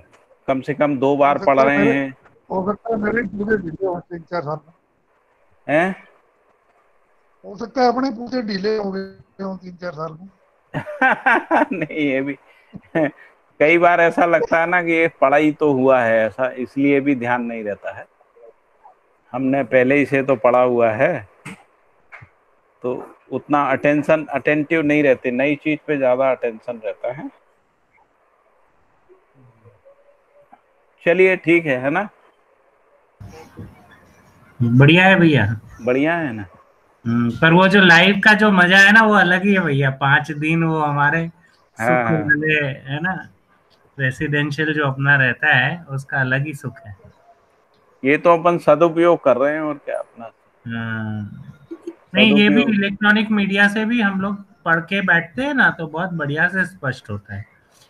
Speaker 1: कम से कम 2 बार
Speaker 4: हो
Speaker 1: पढ़
Speaker 4: सकता है
Speaker 1: रहे
Speaker 4: मेरे
Speaker 1: हैं।
Speaker 4: हो सकता है मेरे पूरे ढीले हो 3-4 साल में।
Speaker 1: हैं?
Speaker 4: हो सकता है अपने पूरे ढीले हो गए हो 3-4 साल में।
Speaker 1: नहीं, ये भी कई बार ऐसा लगता है ना कि ये पढ़ाई तो हुआ है ऐसा, इसलिए भी ध्यान नहीं रहता है। हमने पहले ही से तो पढ़ा हुआ है, तो उतना अटेंशन अटेंटिव नहीं रहते, नई चीज पे ज्यादा अटेंशन रहता है। चलिए ठीक है ना?
Speaker 5: बढ़िया है भैया।
Speaker 1: बढ़िया है ना?
Speaker 5: पर वो जो लाइव का जो मजा है ना वो अलग ही है भैया। 5 दिन वो हमारे
Speaker 1: हाँ
Speaker 5: सुख
Speaker 1: हाँ,
Speaker 5: वाले है ना, रेसिडेंशियल जो अपना रहता है उसका अलग ही सुख है।
Speaker 1: ये तो अपन सदुपयोग कर रहे हैं, और क्या अपना
Speaker 5: नहीं, ये भी
Speaker 1: सदुपयोग।
Speaker 5: इलेक्ट्रॉनिक मीडिया से भी हम लोग पढ़ के बैठते हैं ना तो बहुत बढ़िया से स्पष्ट होता है।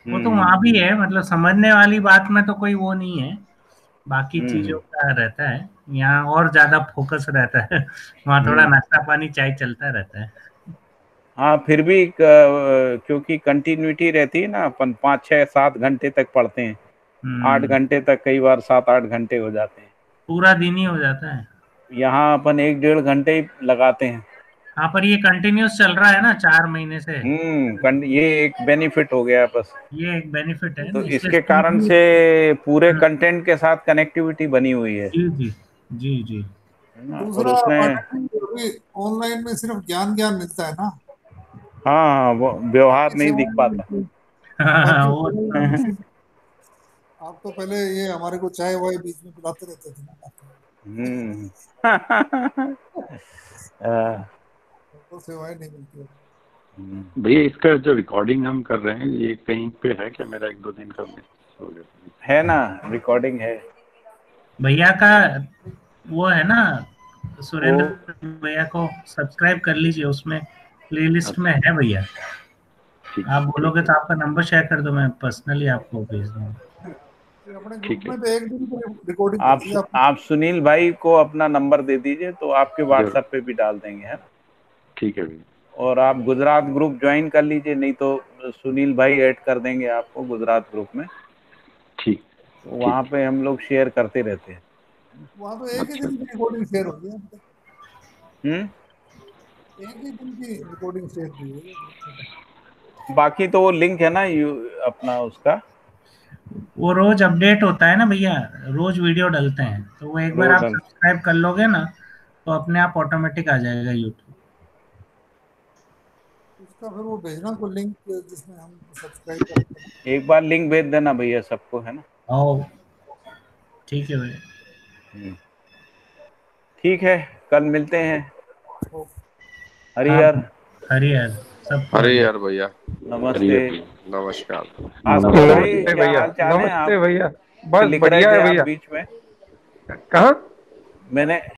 Speaker 5: वो तो
Speaker 1: हम्म
Speaker 5: वहां भी है, मतलब समझने वाली बात में तो कोई वो नहीं है, बाकी
Speaker 1: हम्म
Speaker 5: चीजों का रहता है। यहाँ और ज्यादा फोकस रहता है। वहाँ थोड़ा
Speaker 1: हम्म
Speaker 5: नाश्ता पानी चाय चलता रहता है।
Speaker 1: हाँ, फिर भी क्योंकि कंटिन्यूटी रहती है ना, अपन 5 6 7 घंटे तक पढ़ते हैं, 8
Speaker 5: हम्म
Speaker 1: घंटे तक, कई बार 7 8 घंटे हो जाते हैं।
Speaker 5: पूरा दिन ही हो जाता है।
Speaker 1: यहाँ अपन 1-1.5 घंटे ही लगाते हैं।
Speaker 5: हाँ, पर ये कंटिन्यूस चल रहा है ना 4 महीने से।
Speaker 1: ये एक बेनिफिट हो गया बस।
Speaker 5: ये एक बेनिफिट है
Speaker 1: तो
Speaker 5: ना, इससे
Speaker 1: इसके कारण
Speaker 5: smoothly-
Speaker 1: से पूरे कंटेंट के साथ कनेक्टिविटी बनी हुई है
Speaker 5: जी जी जी जी।
Speaker 1: ना। और
Speaker 4: दूसरा
Speaker 1: उसमें
Speaker 4: अभी ऑनलाइन में सिर्फ ज्ञान ज्ञान मिलता है ना,
Speaker 1: हाँ वो व्यवहार
Speaker 4: बाकी
Speaker 1: नहीं दिख
Speaker 4: सेवाएं नहीं
Speaker 1: पाता।
Speaker 4: मिलती।
Speaker 5: हाँ,
Speaker 4: बाकी
Speaker 5: वो
Speaker 4: सेवाएं नहीं मिलती। आप तो पहले ये हमारे को चाय वाय बीच में पिलाते रहते थे ना,
Speaker 1: हम्म
Speaker 4: तो सेवाएं नहीं मिलती।
Speaker 3: भैया इसका जो रिकॉर्डिंग हम कर रहे हैं ये कहीं पे है क्या? मेरा 1-2 दिन का मिस हो गया।
Speaker 1: है ना, रिकॉर्डिंग है।
Speaker 5: भैया का वो है ना,
Speaker 1: वो
Speaker 5: सुरेंद्र भैया को सब्सक्राइब कर लीजिए, उसमें प्लेलिस्ट में है भैया।
Speaker 3: ठीक
Speaker 5: आप बोलोगे तो आपका नंबर शेयर कर दो, मैं पर्सनली आपको भेज दूंगा।
Speaker 4: ये अपने ग्रुप
Speaker 3: ठीक है,
Speaker 4: में तो एक दिन की रिकॉर्डिंग
Speaker 1: आप
Speaker 4: होती है अपनी।
Speaker 1: आप सुनील भाई को अपना नंबर दे दीजिए तो आपके
Speaker 3: जरूर,
Speaker 1: व्हाट्सएप पे भी डाल देंगे, है ना।
Speaker 3: ठीक है भैया।
Speaker 1: और आप गुजरात ग्रुप ज्वाइन कर लीजिए, नहीं तो सुनील भाई ऐड कर देंगे आपको गुजरात ग्रुप में।
Speaker 3: ठीक
Speaker 1: तो
Speaker 3: ठीक।
Speaker 1: वहाँ पे हम लोग शेयर करते रहते हैं।
Speaker 4: वहाँ तो एक ही
Speaker 3: अच्छा,
Speaker 4: दिन की रिकॉर्डिंग शेयर होती है, अब
Speaker 1: हम्म
Speaker 4: तक एक ही दिन की रिकॉर्डिंग शेयर की है ग्रुप में तो।
Speaker 1: बाकी तो वो लिंक है ना अपना उसका
Speaker 5: वो रोज अपडेट होता है ना भैया, रोज वीडियो डलते हैं, तो वो एक बार
Speaker 1: रोज
Speaker 5: आप सब्सक्राइब कर लोगे ना तो अपने आप ऑटोमेटिक आ जाएगा यूट्यूब।
Speaker 4: उसका फिर वो भेजना को लिंक जिसमें हम सब्सक्राइब करते हैं
Speaker 1: एक बार लिंक भेज देना भैया सबको, है ना।
Speaker 5: ओ, ठीक है भैया।
Speaker 1: हम्म, ठीक है, कल मिलते हैं।
Speaker 4: ना। ओके।
Speaker 5: हाँ,
Speaker 1: हरिहर।
Speaker 5: हरिहर, सबको
Speaker 6: अरे
Speaker 5: हरिहर।
Speaker 6: यार भैया,
Speaker 1: नमस्ते।
Speaker 3: हरिहर भैया।
Speaker 6: नमस्कार।
Speaker 1: आसुतोष
Speaker 3: नमस्ते
Speaker 1: भाई,
Speaker 3: भैया।
Speaker 7: नमस्ते
Speaker 1: क्या
Speaker 7: भैया,
Speaker 1: हाल चाल है? आप
Speaker 7: नमस्ते भैया।
Speaker 1: तो
Speaker 7: बस
Speaker 1: लिख रहे
Speaker 7: बढ़िया
Speaker 1: थे
Speaker 7: है
Speaker 1: आप
Speaker 7: भैया।
Speaker 1: बीच में,
Speaker 7: कहाँ?
Speaker 1: मैंने